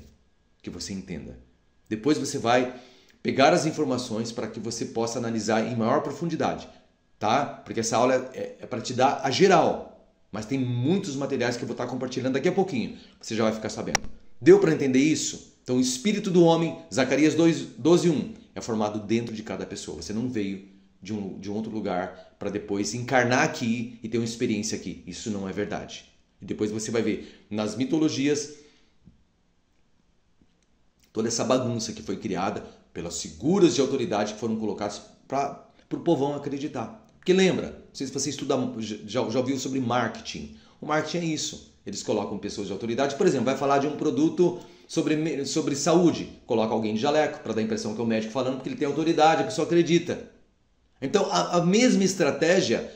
S1: que você entenda. Depois você vai pegar as informações para que você possa analisar em maior profundidade, tá? Porque essa aula é para te dar a geral, mas tem muitos materiais que eu vou estar compartilhando daqui a pouquinho. Você já vai ficar sabendo. Deu para entender isso? Então o espírito do homem, Zacarias 12:1, é formado dentro de cada pessoa. Você não veio de um outro lugar para depois encarnar aqui e ter uma experiência aqui. Isso não é verdade. E depois você vai ver nas mitologias toda essa bagunça que foi criada pelas figuras de autoridade que foram colocadas para o povão acreditar. Porque lembra, não sei se você estuda, já ouviu sobre marketing. O marketing é isso. Eles colocam pessoas de autoridade, por exemplo, vai falar de um produto sobre saúde. Coloca alguém de jaleco para dar a impressão que é o médico falando porque ele tem autoridade, a pessoa acredita. Então a mesma estratégia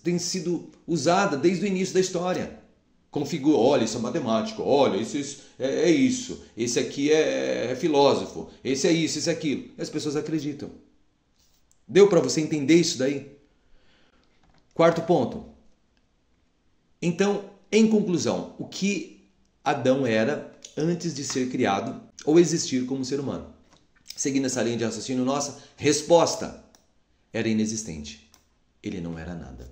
S1: tem sido usada desde o início da história. Configura, olha, isso é matemático, olha, isso é isso, esse aqui é filósofo, esse é isso, esse é aquilo. E as pessoas acreditam. Deu para você entender isso daí? Quarto ponto. Então, em conclusão, o que Adão era antes de ser criado ou existir como ser humano? Seguindo essa linha de raciocínio nossa, resposta: era inexistente. Ele não era nada.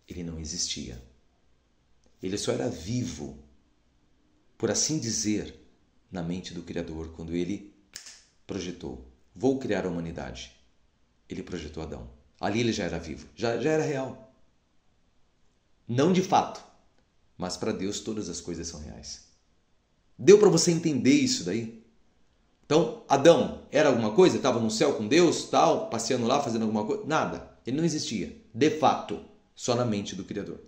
S1: Ele não existia. Ele só era vivo, por assim dizer, na mente do Criador, quando ele projetou: vou criar a humanidade. Ele projetou Adão. Ali ele já era vivo, já era real. Não de fato, mas para Deus todas as coisas são reais. Deu para você entender isso daí? Então, Adão era alguma coisa? Estava no céu com Deus, tal, passeando lá, fazendo alguma coisa? Nada. Ele não existia, de fato, só na mente do Criador.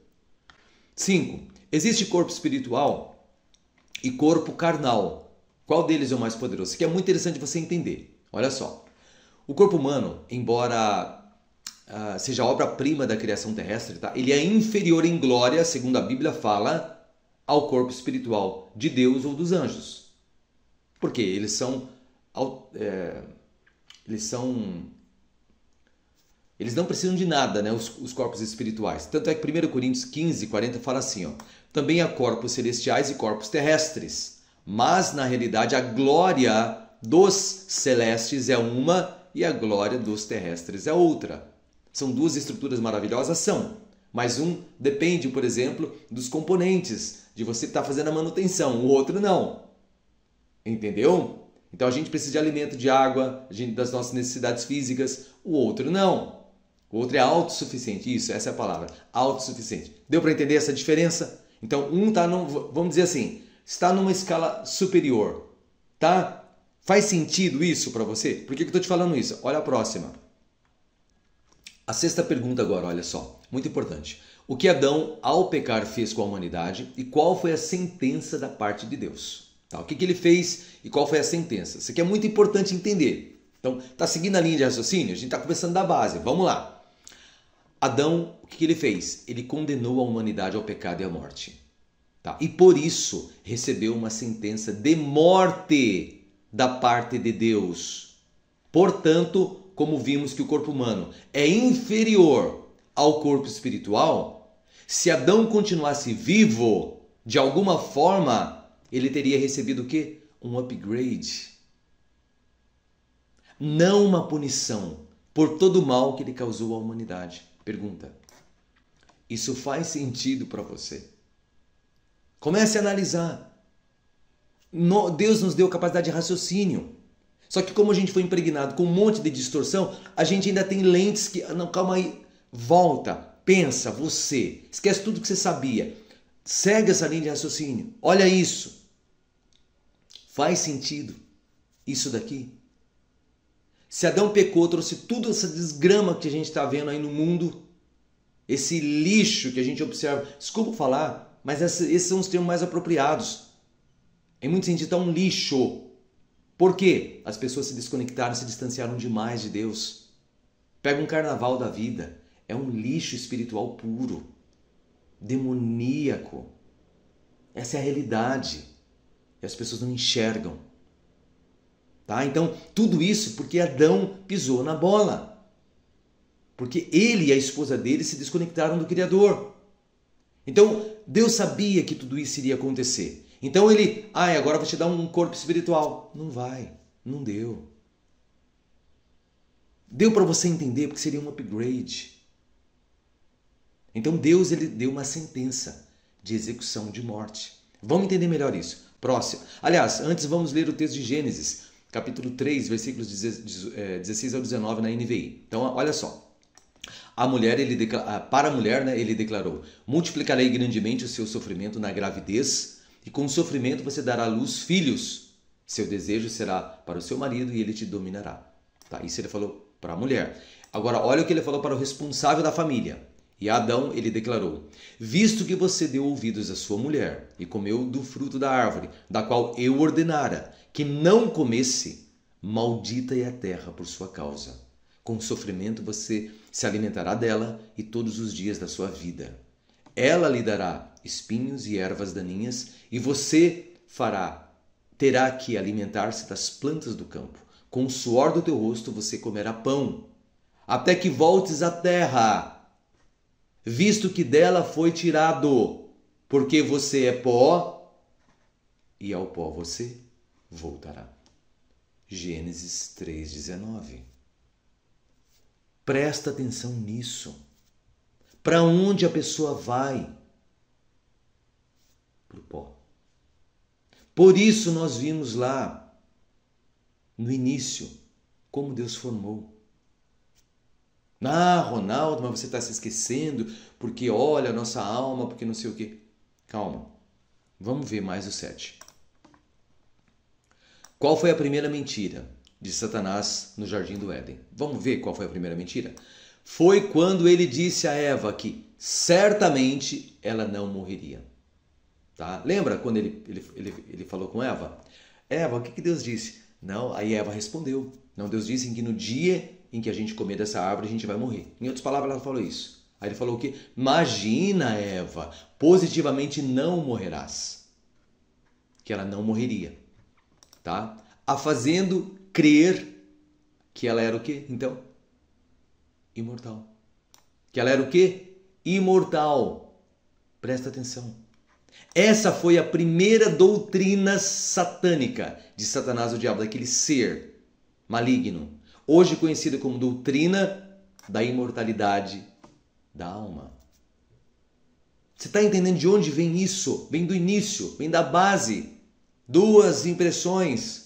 S1: 5. Existe corpo espiritual e corpo carnal. Qual deles é o mais poderoso? Isso aqui é muito interessante você entender. Olha só. O corpo humano, embora seja a obra-prima da criação terrestre, tá? Ele é inferior em glória, segundo a Bíblia fala, ao corpo espiritual de Deus ou dos anjos. Porque eles são Eles não precisam de nada, né? Os corpos espirituais. Tanto é que 1 Coríntios 15, 40 fala assim, ó, também há corpos celestiais e corpos terrestres, mas na realidade a glória dos celestes é uma e a glória dos terrestres é outra. São duas estruturas maravilhosas, são, mas um depende, por exemplo, dos componentes, de você estar fazendo a manutenção, o outro não. Entendeu? Então a gente precisa de alimento, de água, das nossas necessidades físicas, o outro não. O outro é autossuficiente, isso, essa é a palavra, autossuficiente. Deu para entender essa diferença? Então um está, vamos dizer assim, está numa escala superior, tá? Faz sentido isso para você? Por que eu estou te falando isso? Olha a próxima. A sexta pergunta agora, olha só, muito importante. O que Adão, ao pecar, fez com a humanidade e qual foi a sentença da parte de Deus? Tá? O que ele fez e qual foi a sentença? Isso aqui é muito importante entender. Então, tá seguindo a linha de raciocínio? A gente está começando da base. Vamos lá. Adão, o que ele fez? Ele condenou a humanidade ao pecado e à morte. Tá? E por isso recebeu uma sentença de morte da parte de Deus. Portanto, como vimos que o corpo humano é inferior ao corpo espiritual, se Adão continuasse vivo, de alguma forma, ele teria recebido o quê? Um upgrade. Não uma punição por todo o mal que ele causou à humanidade. Pergunta: isso faz sentido para você? Comece a analisar. Deus nos deu capacidade de raciocínio. Só que como a gente foi impregnado com um monte de distorção, a gente ainda tem lentes que... Não, calma aí. Volta. Pensa, você. Esquece tudo que você sabia. Segue essa linha de raciocínio. Olha isso. Faz sentido isso daqui? Se Adão pecou, trouxe tudo essa desgrama que a gente está vendo aí no mundo, esse lixo que a gente observa. Desculpa falar, mas esses são os termos mais apropriados. Em muito sentido, é um lixo. Por quê? As pessoas se desconectaram, se distanciaram demais de Deus. Pega um carnaval da vida. É um lixo espiritual puro. Demoníaco. Essa é a realidade. E as pessoas não enxergam. Tá? Então, tudo isso porque Adão pisou na bola. Porque ele e a esposa dele se desconectaram do Criador. Então, Deus sabia que tudo isso iria acontecer. Então ele, agora vou te dar um corpo espiritual. Não vai, não deu. Deu para você entender porque seria um upgrade. Então Deus ele deu uma sentença de execução de morte. Vamos entender melhor isso. Próximo. Aliás, antes vamos ler o texto de Gênesis, capítulo 3, versículos 16 ao 19 na NVI. Então, olha só. Para a mulher, né, ele declarou: multiplicarei grandemente o seu sofrimento na gravidez, e com o sofrimento você dará à luz filhos. Seu desejo será para o seu marido e ele te dominará. Tá, isso ele falou para a mulher. Agora, olha o que ele falou para o responsável da família. E a Adão, ele declarou: visto que você deu ouvidos à sua mulher e comeu do fruto da árvore, da qual eu ordenara que não comesse, maldita é a terra por sua causa. Com sofrimento você se alimentará dela e todos os dias da sua vida. Ela lhe dará espinhos e ervas daninhas e você terá que alimentar-se das plantas do campo. Com o suor do teu rosto você comerá pão, até que voltes à terra, visto que dela foi tirado, porque você é pó e ao pó você voltará. Gênesis 3:19. Presta atenção nisso. Para onde a pessoa vai? Para o pó. Por isso nós vimos lá, no início, como Deus formou. Ronaldo, mas você está se esquecendo, porque olha a nossa alma, porque não sei o quê. Calma, vamos ver mais o 7. Qual foi a primeira mentira de Satanás no Jardim do Éden? Vamos ver qual foi a primeira mentira? Foi quando ele disse a Eva que certamente ela não morreria. Tá? Lembra quando ele falou com Eva? Eva, o que Deus disse? Não, aí Eva respondeu. Não, Deus disse que no dia em que a gente comer dessa árvore a gente vai morrer. Em outras palavras, ela falou isso. Aí ele falou o quê? Imagina, Eva, positivamente não morrerás. Que ela não morreria. Tá? A fazendo crer Que ela era o quê, então? Imortal. Que ela era o quê? Imortal. Presta atenção. Essa foi a primeira doutrina satânica de Satanás, o diabo, daquele ser maligno, hoje conhecida como doutrina da imortalidade da alma. Você está entendendo de onde vem isso? Vem do início, vem da base. Duas impressões.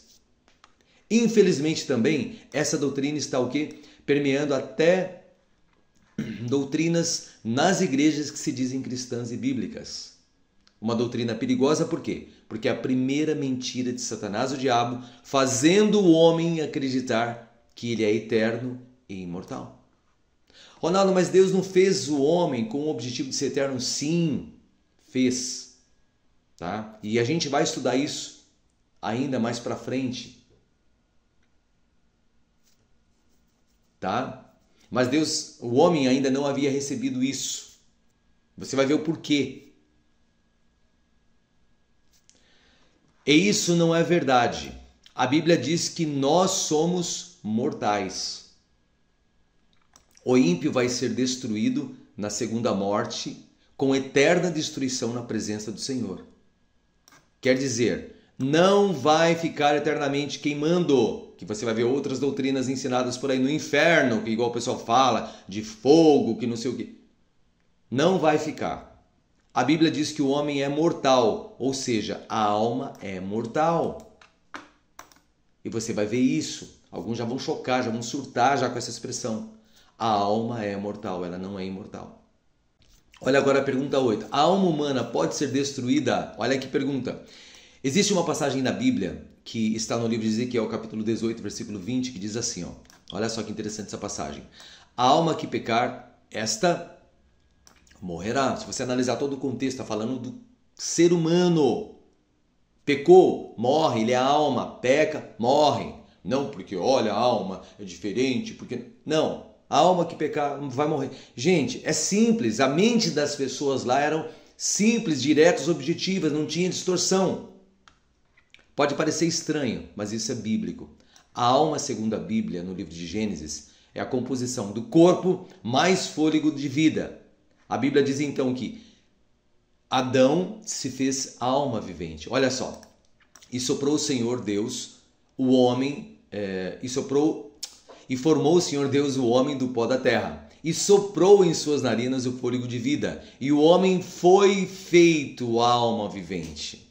S1: Infelizmente também, essa doutrina está o quê? Permeando até doutrinas nas igrejas que se dizem cristãs e bíblicas. Uma doutrina perigosa por quê? Porque é a primeira mentira de Satanás, o diabo, fazendo o homem acreditar que ele é eterno e imortal. Ronaldo, mas Deus não fez o homem com o objetivo de ser eterno? Sim, fez. Tá? E a gente vai estudar isso ainda mais para frente. Tá? Mas Deus, o homem ainda não havia recebido isso. Você vai ver o porquê. E isso não é verdade. A Bíblia diz que nós somos mortais. O ímpio vai ser destruído na segunda morte, com eterna destruição na presença do Senhor. Quer dizer, não vai ficar eternamente queimando, que você vai ver outras doutrinas ensinadas por aí no inferno, que igual o pessoal fala, de fogo, que não sei o quê. Não vai ficar. A Bíblia diz que o homem é mortal, ou seja, a alma é mortal. E você vai ver isso. Alguns já vão chocar, já vão surtar já com essa expressão. A alma é mortal, ela não é imortal. Olha agora a pergunta 8. A alma humana pode ser destruída? Olha que pergunta. Existe uma passagem na Bíblia que está no livro de Ezequiel, capítulo 18, versículo 20, que diz assim, ó. Olha só que interessante essa passagem. A alma que pecar, esta morrerá. Se você analisar todo o contexto, está falando do ser humano. Pecou, morre, ele é a alma. Peca, morre. Não porque, olha, a alma é diferente, porque... Não, a alma que pecar vai morrer. Gente, é simples. A mente das pessoas lá eram simples, diretas, objetivas, não tinha distorção. Pode parecer estranho, mas isso é bíblico. A alma, segundo a Bíblia, no livro de Gênesis, é a composição do corpo mais fôlego de vida. A Bíblia diz então que Adão se fez alma vivente. Olha só. E soprou o Senhor Deus, o homem, e formou o Senhor Deus o homem do pó da terra. E soprou em suas narinas o fôlego de vida. E o homem foi feito alma vivente.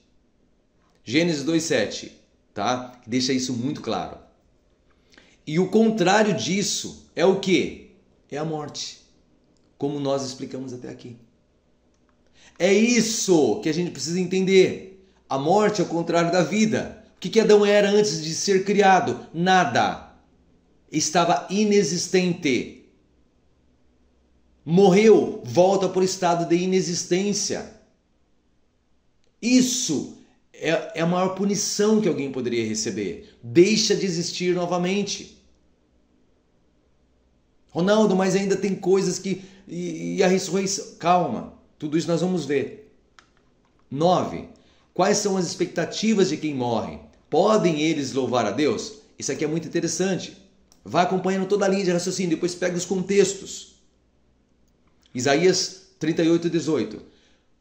S1: Gênesis 2:7, tá? Deixa isso muito claro. E o contrário disso é o quê? É a morte. Como nós explicamos até aqui. É isso que a gente precisa entender. A morte é o contrário da vida. O que Adão era antes de ser criado? Nada. Estava inexistente. Morreu, volta para o estado de inexistência. Isso é a maior punição que alguém poderia receber. Deixa de existir novamente. Ronaldo, mas ainda tem coisas que... E a ressurreição... Calma, tudo isso nós vamos ver. 9. Quais são as expectativas de quem morre? Podem eles louvar a Deus? Isso aqui é muito interessante. Vai acompanhando toda a linha de raciocínio, depois pega os contextos. Isaías 38:18.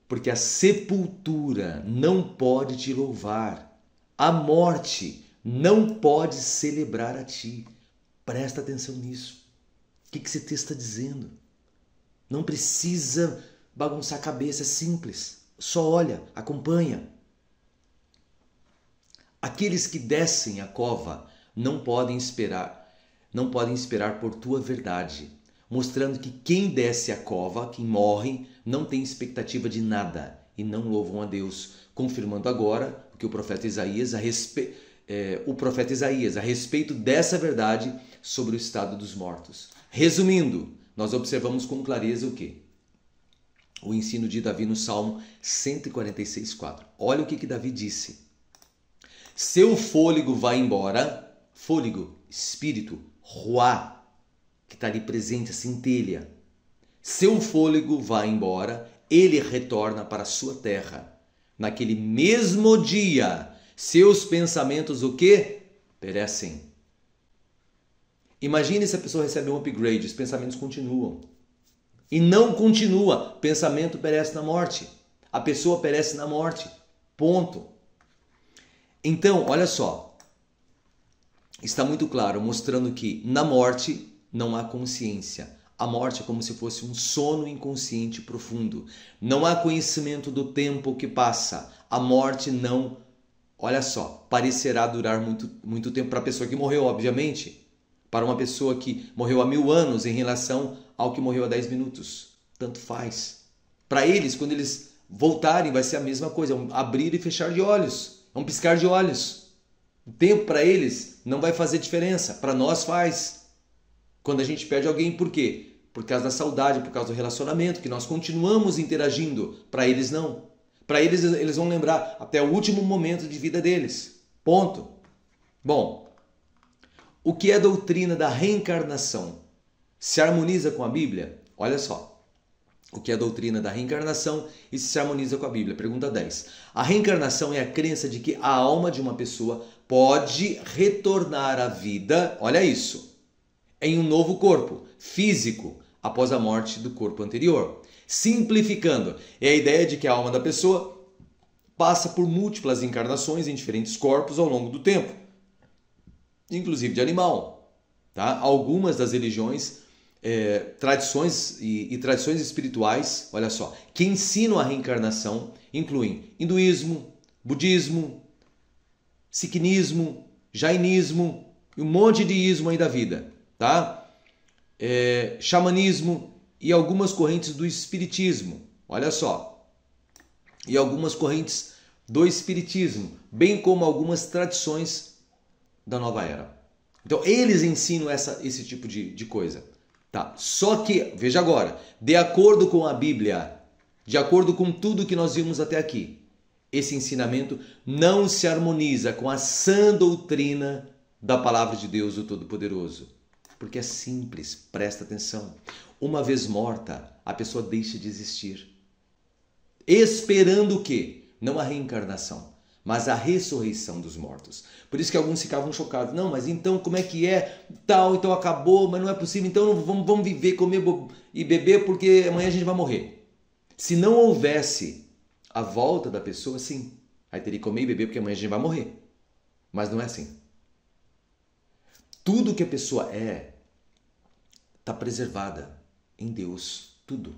S1: Porque a sepultura não pode te louvar. A morte não pode celebrar a ti. Presta atenção nisso. O que esse texto está dizendo? Não precisa bagunçar a cabeça, é simples. Só olha, acompanha. Aqueles que descem a cova não podem esperar por tua verdade, mostrando que quem desce a cova, quem morre, não tem expectativa de nada e não louvam a Deus, confirmando agora o que o profeta Isaías a respeito dessa verdade sobre o estado dos mortos. Resumindo, nós observamos com clareza o quê? O ensino de Davi no Salmo 146:4. Olha o que Davi disse. Seu fôlego vai embora, fôlego, espírito, ruá, que está ali presente, a centelha. Seu fôlego vai embora, ele retorna para a sua terra. Naquele mesmo dia, seus pensamentos o quê? Perecem. Imagine se a pessoa recebe um upgrade, os pensamentos continuam. E não continua, pensamento perece na morte. A pessoa perece na morte. Ponto. Então, olha só. Está muito claro, mostrando que na morte não há consciência. A morte é como se fosse um sono inconsciente profundo. Não há conhecimento do tempo que passa. A morte não, olha só, parecerá durar muito tempo para a pessoa que morreu, obviamente. Para uma pessoa que morreu há 1000 anos em relação ao que morreu há 10 minutos. Tanto faz. Para eles, quando eles voltarem, vai ser a mesma coisa. É um abrir e fechar de olhos. É um piscar de olhos. O tempo para eles não vai fazer diferença. Para nós faz. Quando a gente perde alguém, por quê? Por causa da saudade, por causa do relacionamento, que nós continuamos interagindo. Para eles não. Para eles, eles vão lembrar até o último momento de vida deles. Ponto. Bom, o que é a doutrina da reencarnação? Se harmoniza com a Bíblia? Olha só. O que é a doutrina da reencarnação e se harmoniza com a Bíblia? Pergunta 10. A reencarnação é a crença de que a alma de uma pessoa pode retornar à vida, olha isso, em um novo corpo físico após a morte do corpo anterior. Simplificando, é a ideia de que a alma da pessoa passa por múltiplas encarnações em diferentes corpos ao longo do tempo, inclusive de animal. Tá? Algumas das religiões, tradições e tradições espirituais, olha só, que ensinam a reencarnação incluem hinduísmo, budismo, sikhismo, jainismo e um monte de ismo aí da vida, tá? Xamanismo e algumas correntes do espiritismo, olha só, e algumas correntes do espiritismo, bem como algumas tradições da nova era. Então eles ensinam esse tipo de coisa. Tá. Só que, veja agora, de acordo com a Bíblia, de acordo com tudo que nós vimos até aqui, esse ensinamento não se harmoniza com a sã doutrina da Palavra de Deus, o Todo-Poderoso. Porque é simples, presta atenção. Uma vez morta, a pessoa deixa de existir. Esperando o quê? Não a reencarnação, mas a ressurreição dos mortos. Por isso que alguns ficavam chocados. Não, mas então como é que é? Tal, então acabou, mas não é possível. Então vamos viver, comer e beber porque amanhã a gente vai morrer. Se não houvesse a volta da pessoa, sim. Aí teria que comer e beber porque amanhã a gente vai morrer. Mas não é assim. Tudo que a pessoa está preservada em Deus. Tudo.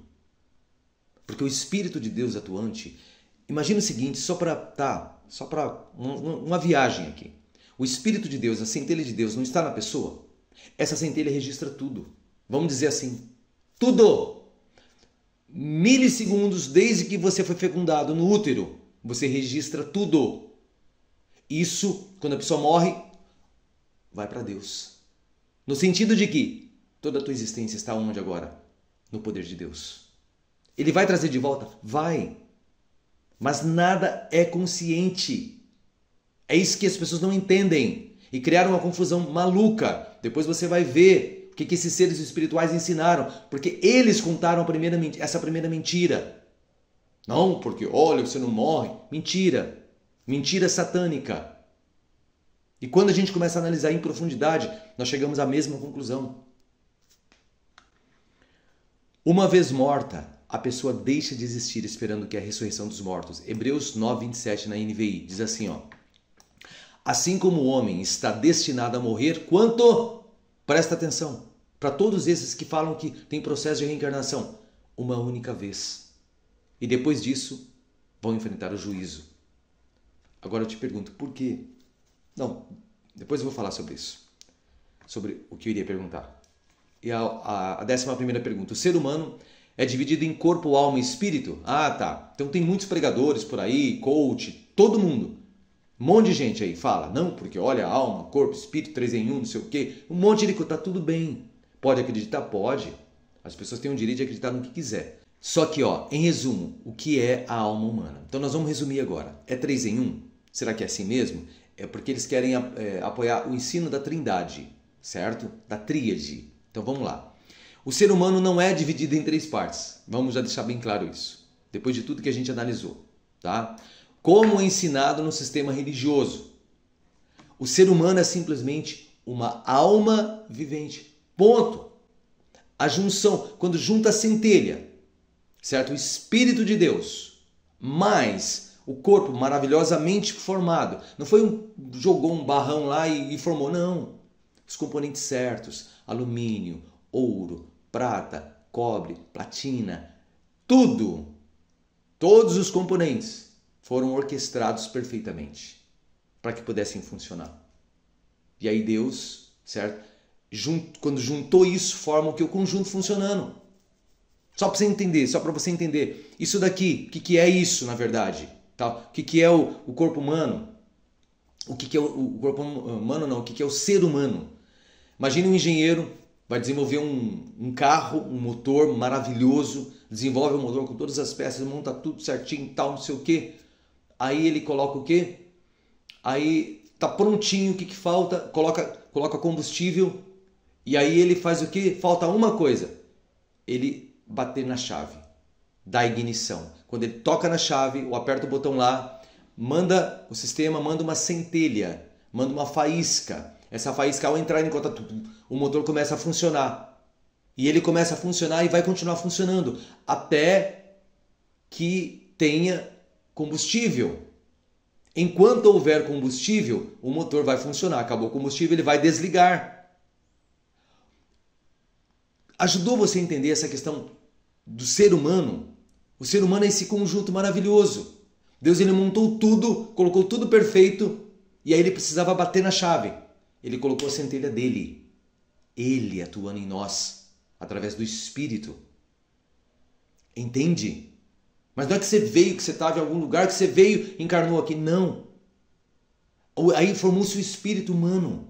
S1: Porque o Espírito de Deus atuante... Imagina o seguinte, só para uma viagem aqui. O Espírito de Deus, a centelha de Deus não está na pessoa? Essa centelha registra tudo. Vamos dizer assim, tudo. Milissegundos desde que você foi fecundado no útero, você registra tudo. Isso, quando a pessoa morre, vai para Deus. No sentido de que toda a tua existência está onde agora? No poder de Deus. Ele vai trazer de volta? Vai. Mas nada é consciente. É isso que as pessoas não entendem. E criaram uma confusão maluca. Depois você vai ver o que esses seres espirituais ensinaram. Porque eles contaram essa primeira mentira. Não, porque olha, você não morre. Mentira. Mentira satânica. E quando a gente começa a analisar em profundidade, nós chegamos à mesma conclusão. Uma vez morta, a pessoa deixa de existir esperando que é a ressurreição dos mortos. Hebreus 9:27 na NVI diz assim, ó. Assim como o homem está destinado a morrer, quanto? Presta atenção. Para todos esses que falam que tem processo de reencarnação, uma única vez. E depois disso, vão enfrentar o juízo. Agora eu te pergunto, por quê? Não, depois eu vou falar sobre isso. Sobre o que eu iria perguntar. E a 11ª pergunta. O ser humano é dividido em corpo, alma e espírito? Ah, tá. Então tem muitos pregadores por aí, coach, todo mundo. Um monte de gente aí fala. Não, porque olha, alma, corpo, espírito, 3 em 1, não sei o quê. Um monte de coisa. Tá tudo bem. Pode acreditar? Pode. As pessoas têm o direito de acreditar no que quiser. Só que, ó, em resumo, o que é a alma humana? Então nós vamos resumir agora. É 3 em 1? Será que é assim mesmo? É porque eles querem apoiar o ensino da trindade, certo? Da tríade. Então vamos lá. O ser humano não é dividido em 3 partes. Vamos já deixar bem claro isso. Depois de tudo que a gente analisou, tá? Como é ensinado no sistema religioso. O ser humano é simplesmente uma alma vivente. Ponto. A junção, quando junta a centelha, certo? O Espírito de Deus, mais o corpo maravilhosamente formado. Não foi jogou um barrão lá e formou, não. Os componentes certos, alumínio, ouro, prata, cobre, platina, tudo, todos os componentes foram orquestrados perfeitamente para que pudessem funcionar. E aí Deus, certo? Quando juntou isso, forma o conjunto funcionando. Só para você entender. Isso daqui, o que é isso na verdade? Tá? O que é o corpo humano? O que é o corpo humano não, o que é o ser humano? Imagine um engenheiro, vai desenvolver um carro, um motor maravilhoso, desenvolve o motor com todas as peças, monta tudo certinho e tal, não sei o quê. Aí ele coloca o quê? Aí tá prontinho, o que falta? Coloca combustível e aí ele faz o quê? Falta uma coisa, ele bater na chave da ignição. Quando ele toca na chave ou aperta o botão lá, o sistema manda uma centelha, manda uma faísca. Essa faísca, ao entrar em contato, o motor começa a funcionar. E ele começa a funcionar e vai continuar funcionando até que tenha combustível. Enquanto houver combustível, o motor vai funcionar. Acabou o combustível, ele vai desligar. Ajudou você a entender essa questão do ser humano? O ser humano é esse conjunto maravilhoso. Deus ele montou tudo, colocou tudo perfeito e aí ele precisava bater na chave. Ele colocou a centelha dele. Ele atuando em nós, através do Espírito. Entende? Mas não é que você veio, que você estava em algum lugar, que você veio e encarnou aqui. Não. Aí formou-se o espírito humano.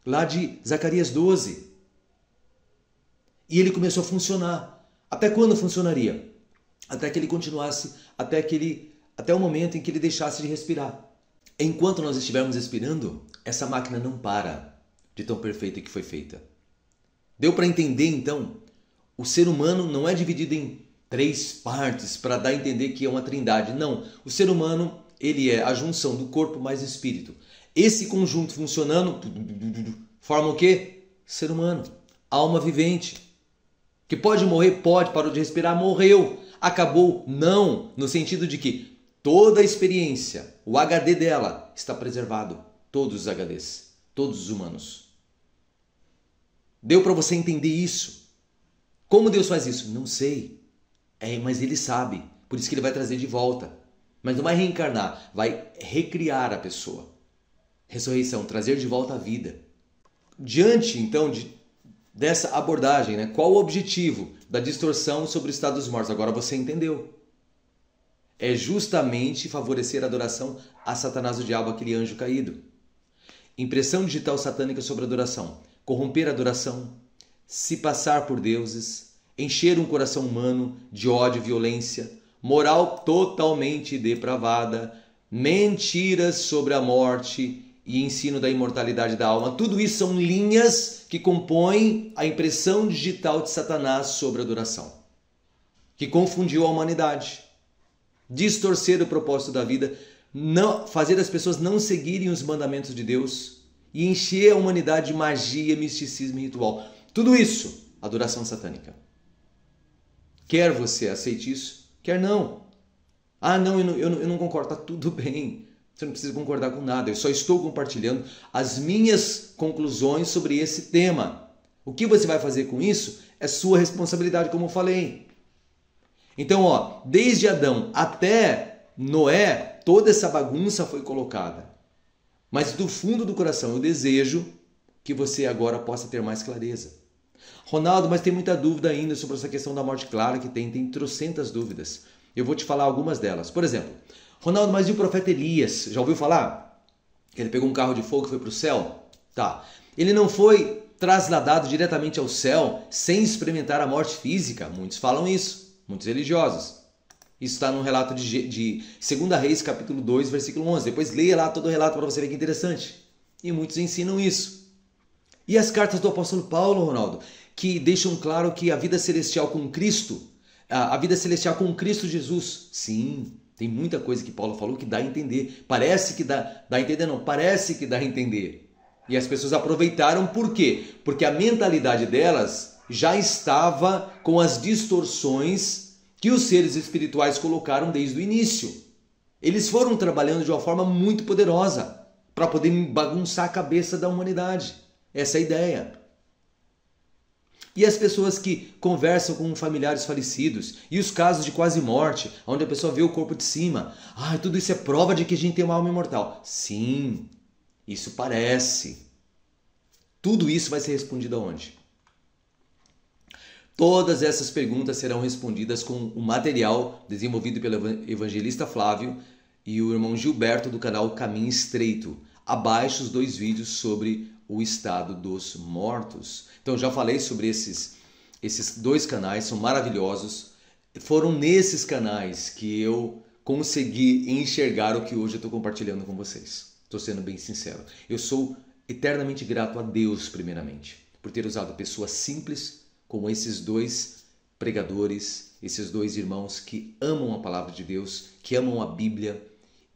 S1: Lá de Zacarias 12. E ele começou a funcionar. Até quando funcionaria? Até que ele continuasse, até o momento em que ele deixasse de respirar. Enquanto nós estivermos respirando, essa máquina não para de tão perfeita que foi feita. Deu para entender então? O ser humano não é dividido em 3 partes para dar a entender que é uma trindade. Não, o ser humano ele é a junção do corpo mais espírito. Esse conjunto funcionando forma o quê? Ser humano, alma vivente. Que pode morrer? Pode, parou de respirar, morreu. Acabou? Não, no sentido de que toda a experiência, o HD dela está preservado. Todos os HDs, todos os humanos. Deu para você entender isso? Como Deus faz isso? Não sei. Mas Ele sabe. Por isso que Ele vai trazer de volta. Mas não vai reencarnar, vai recriar a pessoa. Ressurreição, trazer de volta a vida. Diante, então, dessa abordagem, né? Qual o objetivo da distorção sobre o estado dos mortos? Agora você entendeu. É justamente favorecer a adoração a Satanás, o diabo, aquele anjo caído. Impressão digital satânica sobre a adoração. Corromper a adoração, se passar por deuses, encher um coração humano de ódio e violência, moral totalmente depravada, mentiras sobre a morte e ensino da imortalidade da alma. Tudo isso são linhas que compõem a impressão digital de Satanás sobre a adoração, que confundiu a humanidade, distorcer o propósito da vida, fazer as pessoas não seguirem os mandamentos de Deus e encher a humanidade de magia, misticismo e ritual. Tudo isso, adoração satânica. Quer você aceite isso, quer não. Ah, não, eu não concordo. Tá tudo bem. Você não precisa concordar com nada. Eu só estou compartilhando as minhas conclusões sobre esse tema. O que você vai fazer com isso é sua responsabilidade, como eu falei. Então, desde Adão até Noé, toda essa bagunça foi colocada. Mas do fundo do coração eu desejo que você agora possa ter mais clareza. Ronaldo, mas tem muita dúvida ainda sobre essa questão da morte clara que tem trocentas dúvidas. Eu vou te falar algumas delas. Por exemplo, Ronaldo, mas e o profeta Elias? Já ouviu falar? Que ele pegou um carro de fogo e foi para o céu? Tá. Ele não foi trasladado diretamente ao céu sem experimentar a morte física? Muitos falam isso, muitos religiosos. Isso está no relato de 2 Reis, capítulo 2, versículo 11. Depois leia lá todo o relato para você ver que interessante. E muitos ensinam isso. E as cartas do apóstolo Paulo, Ronaldo, que deixam claro que a vida celestial com Cristo, a vida celestial com Cristo Jesus, sim, tem muita coisa que Paulo falou que dá a entender. Parece que dá a entender, não, parece que dá a entender. E as pessoas aproveitaram por quê? Porque a mentalidade delas já estava com as distorções que os seres espirituais colocaram desde o início. Eles foram trabalhando de uma forma muito poderosa para poder bagunçar a cabeça da humanidade. Essa é a ideia. E as pessoas que conversam com familiares falecidos e os casos de quase morte, onde a pessoa vê o corpo de cima. Tudo isso é prova de que a gente tem uma alma imortal. Sim, isso parece. Tudo isso vai ser respondido aonde? Todas essas perguntas serão respondidas com o material desenvolvido pelo evangelista Flávio e o irmão Gilberto do canal Caminho Estreito. Abaixo os 2 vídeos sobre o estado dos mortos. Então já falei sobre esses 2 canais, são maravilhosos. Foram nesses canais que eu consegui enxergar o que hoje eu estou compartilhando com vocês. Estou sendo bem sincero. Eu sou eternamente grato a Deus, primeiramente, por ter usado pessoas simples como esses 2 pregadores, esses 2 irmãos que amam a palavra de Deus, que amam a Bíblia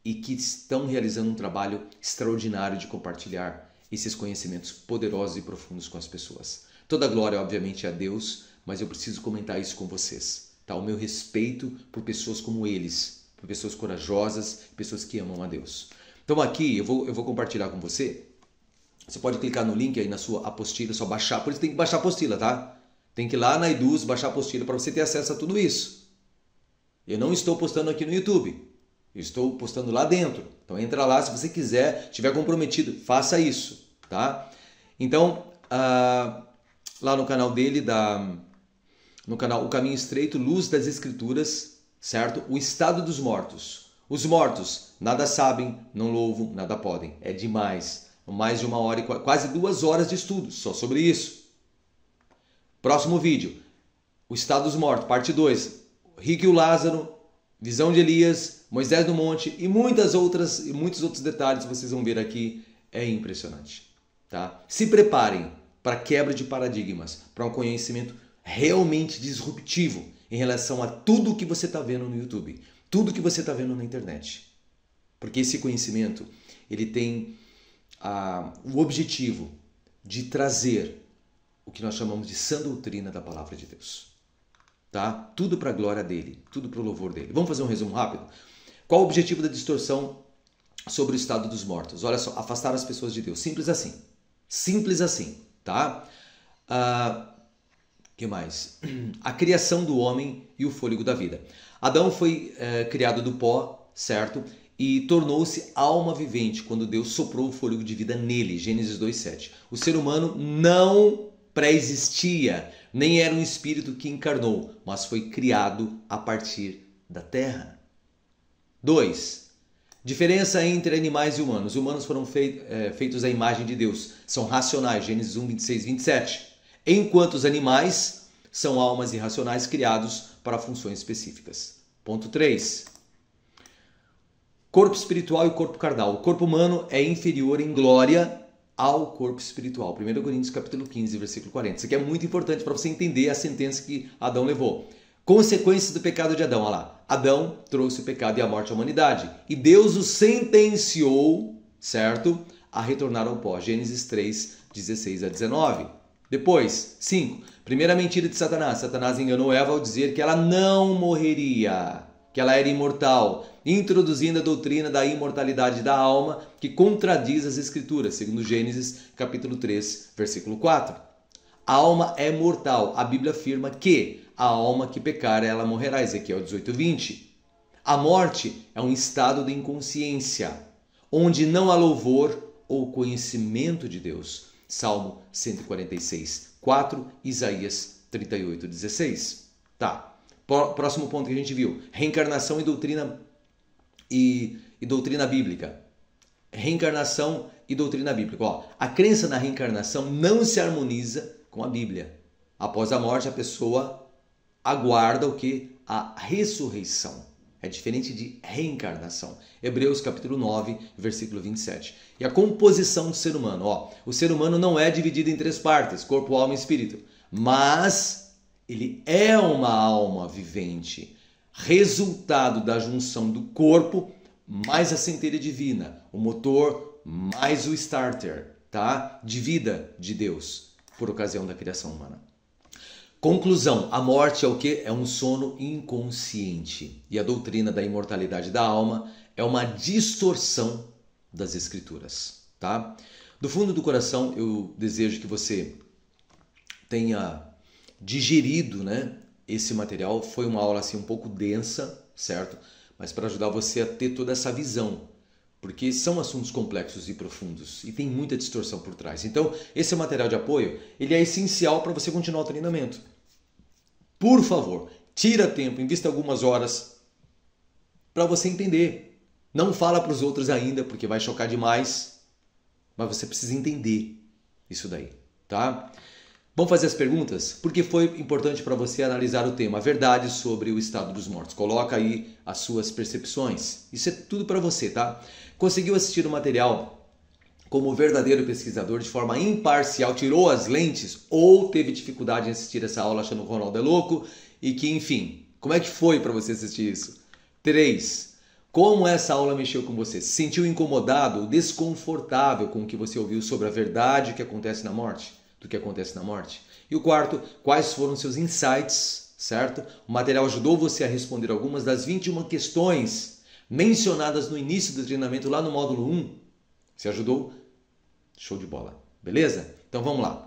S1: e que estão realizando um trabalho extraordinário de compartilhar esses conhecimentos poderosos e profundos com as pessoas. Toda a glória, obviamente, é a Deus, mas eu preciso comentar isso com vocês. Tá? O meu respeito por pessoas como eles, por pessoas corajosas, pessoas que amam a Deus. Então aqui eu vou compartilhar com você. Você pode clicar no link aí na sua apostila, só baixar. Por isso tem que baixar a apostila, tá? Tem que ir lá na Eduz, baixar a apostila para você ter acesso a tudo isso. Eu não estou postando aqui no YouTube. Eu estou postando lá dentro. Então entra lá, se você quiser, estiver comprometido, faça isso, tá? Então, lá no canal dele, no canal O Caminho Estreito, Luz das Escrituras, certo? O estado dos mortos. Os mortos nada sabem, não louvam, nada podem. É demais. Mais de 1 hora e quase 2 horas de estudo só sobre isso. Próximo vídeo. O estado dos mortos, parte 2. Rico e o Lázaro, visão de Elias, Moisés no monte e muitos outros detalhes vocês vão ver aqui. É impressionante. Tá? Se preparem para quebra de paradigmas, para um conhecimento realmente disruptivo em relação a tudo que você está vendo no YouTube, tudo que você está vendo na internet. Porque esse conhecimento ele tem o objetivo de trazer o que nós chamamos de sã doutrina da palavra de Deus. Tá? Tudo para a glória dele, tudo para o louvor dele. Vamos fazer um resumo rápido? Qual o objetivo da distorção sobre o estado dos mortos? Olha só, afastar as pessoas de Deus. Simples assim. Simples assim, tá? Que mais? A criação do homem e o fôlego da vida. Adão foi criado do pó, certo? E tornou-se alma vivente quando Deus soprou o fôlego de vida nele. Gênesis 2:7. O ser humano não pré-existia, nem era um espírito que encarnou, mas foi criado a partir da terra. 2. Diferença entre animais e humanos. Os humanos foram feitos à imagem de Deus. São racionais. Gênesis 1, 26, 27. Enquanto os animais são almas irracionais criados para funções específicas. Ponto 3. Corpo espiritual e corpo carnal. O corpo humano é inferior em glória ao corpo espiritual. 1 Coríntios capítulo 15, versículo 40. Isso aqui é muito importante para você entender a sentença que Adão levou. Consequências do pecado de Adão. Olha lá. Adão trouxe o pecado e a morte à humanidade. E Deus o sentenciou, certo? A retornar ao pó. Gênesis 3, 16 a 19. Depois, 5. Primeira mentira de Satanás. Satanás enganou Eva ao dizer que ela não morreria, que ela era imortal, introduzindo a doutrina da imortalidade da alma, que contradiz as Escrituras, segundo Gênesis capítulo 3, versículo 4. A alma é mortal. A Bíblia afirma que a alma que pecar, ela morrerá. Ezequiel 18, 20. A morte é um estado de inconsciência, onde não há louvor ou conhecimento de Deus. Salmo 146, 4, Isaías 38, 16. Tá. Próximo ponto que a gente viu. Reencarnação e doutrina doutrina bíblica. Reencarnação e doutrina bíblica. Ó, a crença na reencarnação não se harmoniza com a Bíblia. Após a morte, a pessoa aguarda o que? A ressurreição. É diferente de reencarnação. Hebreus capítulo 9, versículo 27. E a composição do ser humano. Ó, o ser humano não é dividido em 3 partes, corpo, alma e espírito. Mas ele é uma alma vivente, resultado da junção do corpo mais a centelha divina, o motor mais o starter. tá? De vida de Deus por ocasião da criação humana. Conclusão, a morte é o quê? É um sono inconsciente. E a doutrina da imortalidade da alma é uma distorção das Escrituras, tá? Do fundo do coração, eu desejo que você tenha digerido, né, esse material. Foi uma aula assim um pouco densa, certo? Mas para ajudar você a ter toda essa visão, porque são assuntos complexos e profundos e tem muita distorção por trás. Então, esse material de apoio, ele é essencial para você continuar o treinamento. Por favor, tira tempo, invista algumas horas para você entender. Não fala para os outros ainda, porque vai chocar demais, mas você precisa entender isso daí, tá? Vamos fazer as perguntas? Por que foi importante para você analisar o tema? A verdade sobre o estado dos mortos. Coloca aí as suas percepções. Isso é tudo para você, tá? Conseguiu assistir o material como verdadeiro pesquisador de forma imparcial, tirou as lentes ou teve dificuldade em assistir essa aula achando que o Ronaldo é louco e que, enfim, como é que foi para você assistir isso? 3. Como essa aula mexeu com você? Se sentiu incomodado ou desconfortável com o que você ouviu sobre a verdade que acontece na morte? Do que acontece na morte? E o 4, quais foram seus insights, certo? O material ajudou você a responder algumas das 21 questões mencionadas no início do treinamento lá no módulo 1. Você ajudou? Show de bola. Beleza? Então vamos lá.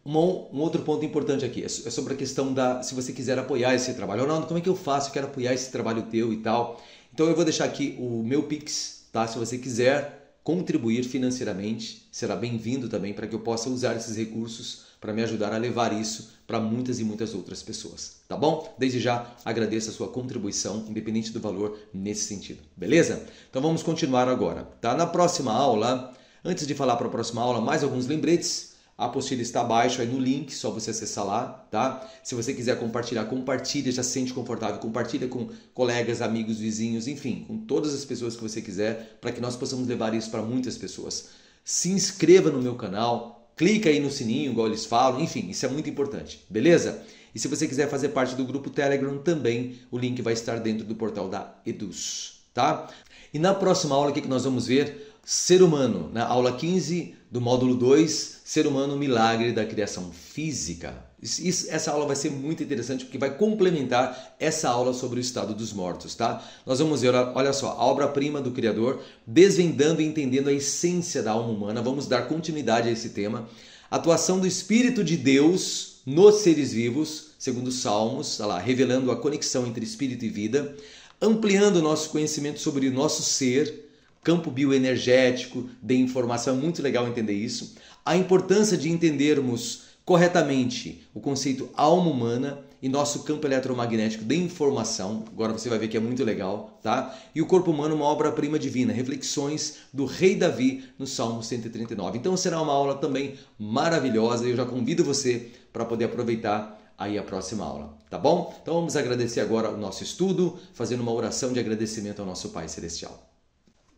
S1: Um outro ponto importante aqui é sobre a questão da, se você quiser apoiar esse trabalho. Ronaldo, como é que eu faço? Eu quero apoiar esse trabalho teu e tal. Então eu vou deixar aqui o meu Pix, tá? Se você quiser contribuir financeiramente, será bem-vindo também para que eu possa usar esses recursos para me ajudar a levar isso para muitas e muitas outras pessoas, tá bom? Desde já agradeço a sua contribuição, independente do valor, nesse sentido, beleza? Então vamos continuar agora, tá? Na próxima aula, antes de falar para a próxima aula, mais alguns lembretes. A apostila está abaixo aí no link, só você acessar lá, tá? Se você quiser compartilhar, compartilha, já se sente confortável, compartilha com colegas, amigos, vizinhos, enfim, com todas as pessoas que você quiser, para que nós possamos levar isso para muitas pessoas. Se inscreva no meu canal, clica aí no sininho, igual eles falam, enfim, isso é muito importante, beleza? E se você quiser fazer parte do grupo Telegram também, o link vai estar dentro do portal da Eduz, tá? E na próxima aula, o que nós vamos ver? Ser humano, na aula 15 do módulo 2, Ser humano, o milagre da criação física. Essa aula vai ser muito interessante porque vai complementar essa aula sobre o estado dos mortos, tá? Nós vamos ver, olha só, a obra-prima do Criador, desvendando e entendendo a essência da alma humana. Vamos dar continuidade a esse tema. Atuação do Espírito de Deus nos seres vivos, segundo os Salmos, tá lá, revelando a conexão entre espírito e vida, ampliando o nosso conhecimento sobre o nosso ser, campo bioenergético de informação, é muito legal entender isso. A importância de entendermos corretamente o conceito alma humana e nosso campo eletromagnético de informação. Agora você vai ver que é muito legal, tá? E o corpo humano, uma obra-prima divina, reflexões do rei Davi no Salmo 139. Então será uma aula também maravilhosa e eu já convido você para poder aproveitar aí a próxima aula, tá bom? Então vamos agradecer agora o nosso estudo, fazendo uma oração de agradecimento ao nosso Pai Celestial.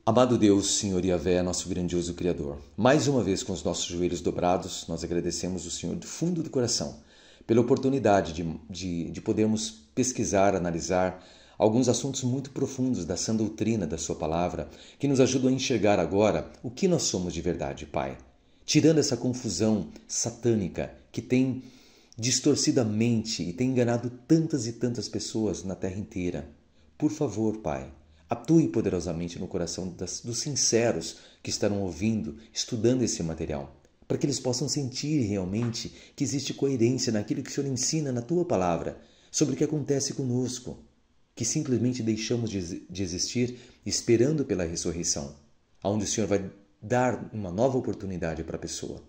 S1: Amado Deus, Senhor Yahvé, nosso grandioso Criador, mais uma vez com os nossos joelhos dobrados, nós agradecemos o Senhor do fundo do coração pela oportunidade de podermos pesquisar, analisar alguns assuntos muito profundos da sã doutrina da Sua Palavra, que nos ajudam a enxergar agora o que nós somos de verdade, Pai. Tirando essa confusão satânica que tem distorcido a mente e tem enganado tantas e tantas pessoas na terra inteira. Por favor, Pai, atue poderosamente no coração dos sinceros que estarão ouvindo, estudando esse material, para que eles possam sentir realmente que existe coerência naquilo que o Senhor ensina na Tua Palavra, sobre o que acontece conosco, que simplesmente deixamos de existir esperando pela ressurreição, onde o Senhor vai dar uma nova oportunidade para a pessoa.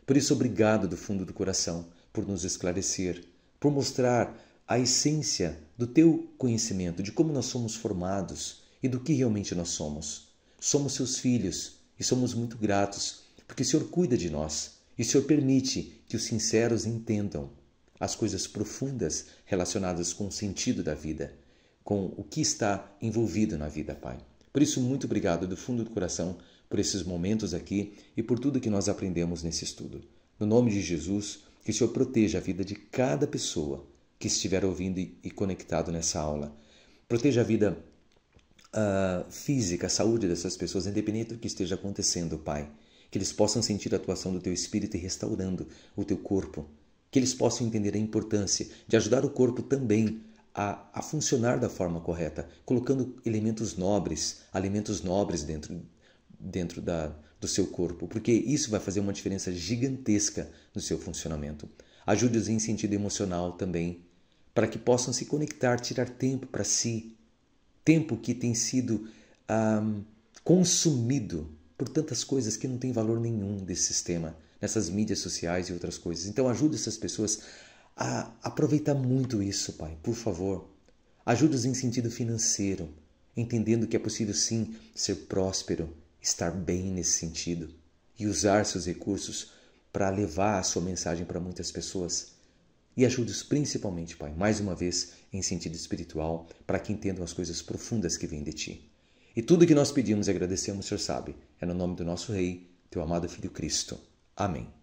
S1: Por isso, obrigado do fundo do coração por nos esclarecer, por mostrar a essência do Teu conhecimento, de como nós somos formados e do que realmente nós somos. Somos Seus filhos e somos muito gratos, porque o Senhor cuida de nós e o Senhor permite que os sinceros entendam as coisas profundas relacionadas com o sentido da vida, com o que está envolvido na vida, Pai. Por isso, muito obrigado do fundo do coração por esses momentos aqui e por tudo que nós aprendemos nesse estudo. No nome de Jesus, que o Senhor proteja a vida de cada pessoa que estiver ouvindo e conectado nessa aula. Proteja a vida física, a saúde dessas pessoas, independente do que esteja acontecendo, Pai. Que eles possam sentir a atuação do Teu Espírito e restaurando o Teu corpo. Que eles possam entender a importância de ajudar o corpo também a funcionar da forma correta, colocando elementos nobres, alimentos nobres dentro do seu corpo, porque isso vai fazer uma diferença gigantesca no seu funcionamento. Ajude-os em sentido emocional também, para que possam se conectar, tirar tempo para si, tempo que tem sido consumido por tantas coisas que não tem valor nenhum desse sistema, nessas mídias sociais e outras coisas. Então ajude essas pessoas a aproveitar muito isso, Pai, por favor. Ajude-os em sentido financeiro, entendendo que é possível sim ser próspero, estar bem nesse sentido e usar seus recursos para levar a sua mensagem para muitas pessoas. E ajude-os principalmente, Pai, mais uma vez, em sentido espiritual, para que entendam as coisas profundas que vêm de Ti. E tudo que nós pedimos e agradecemos, o Senhor sabe, é no nome do nosso Rei, Teu amado Filho Cristo. Amém.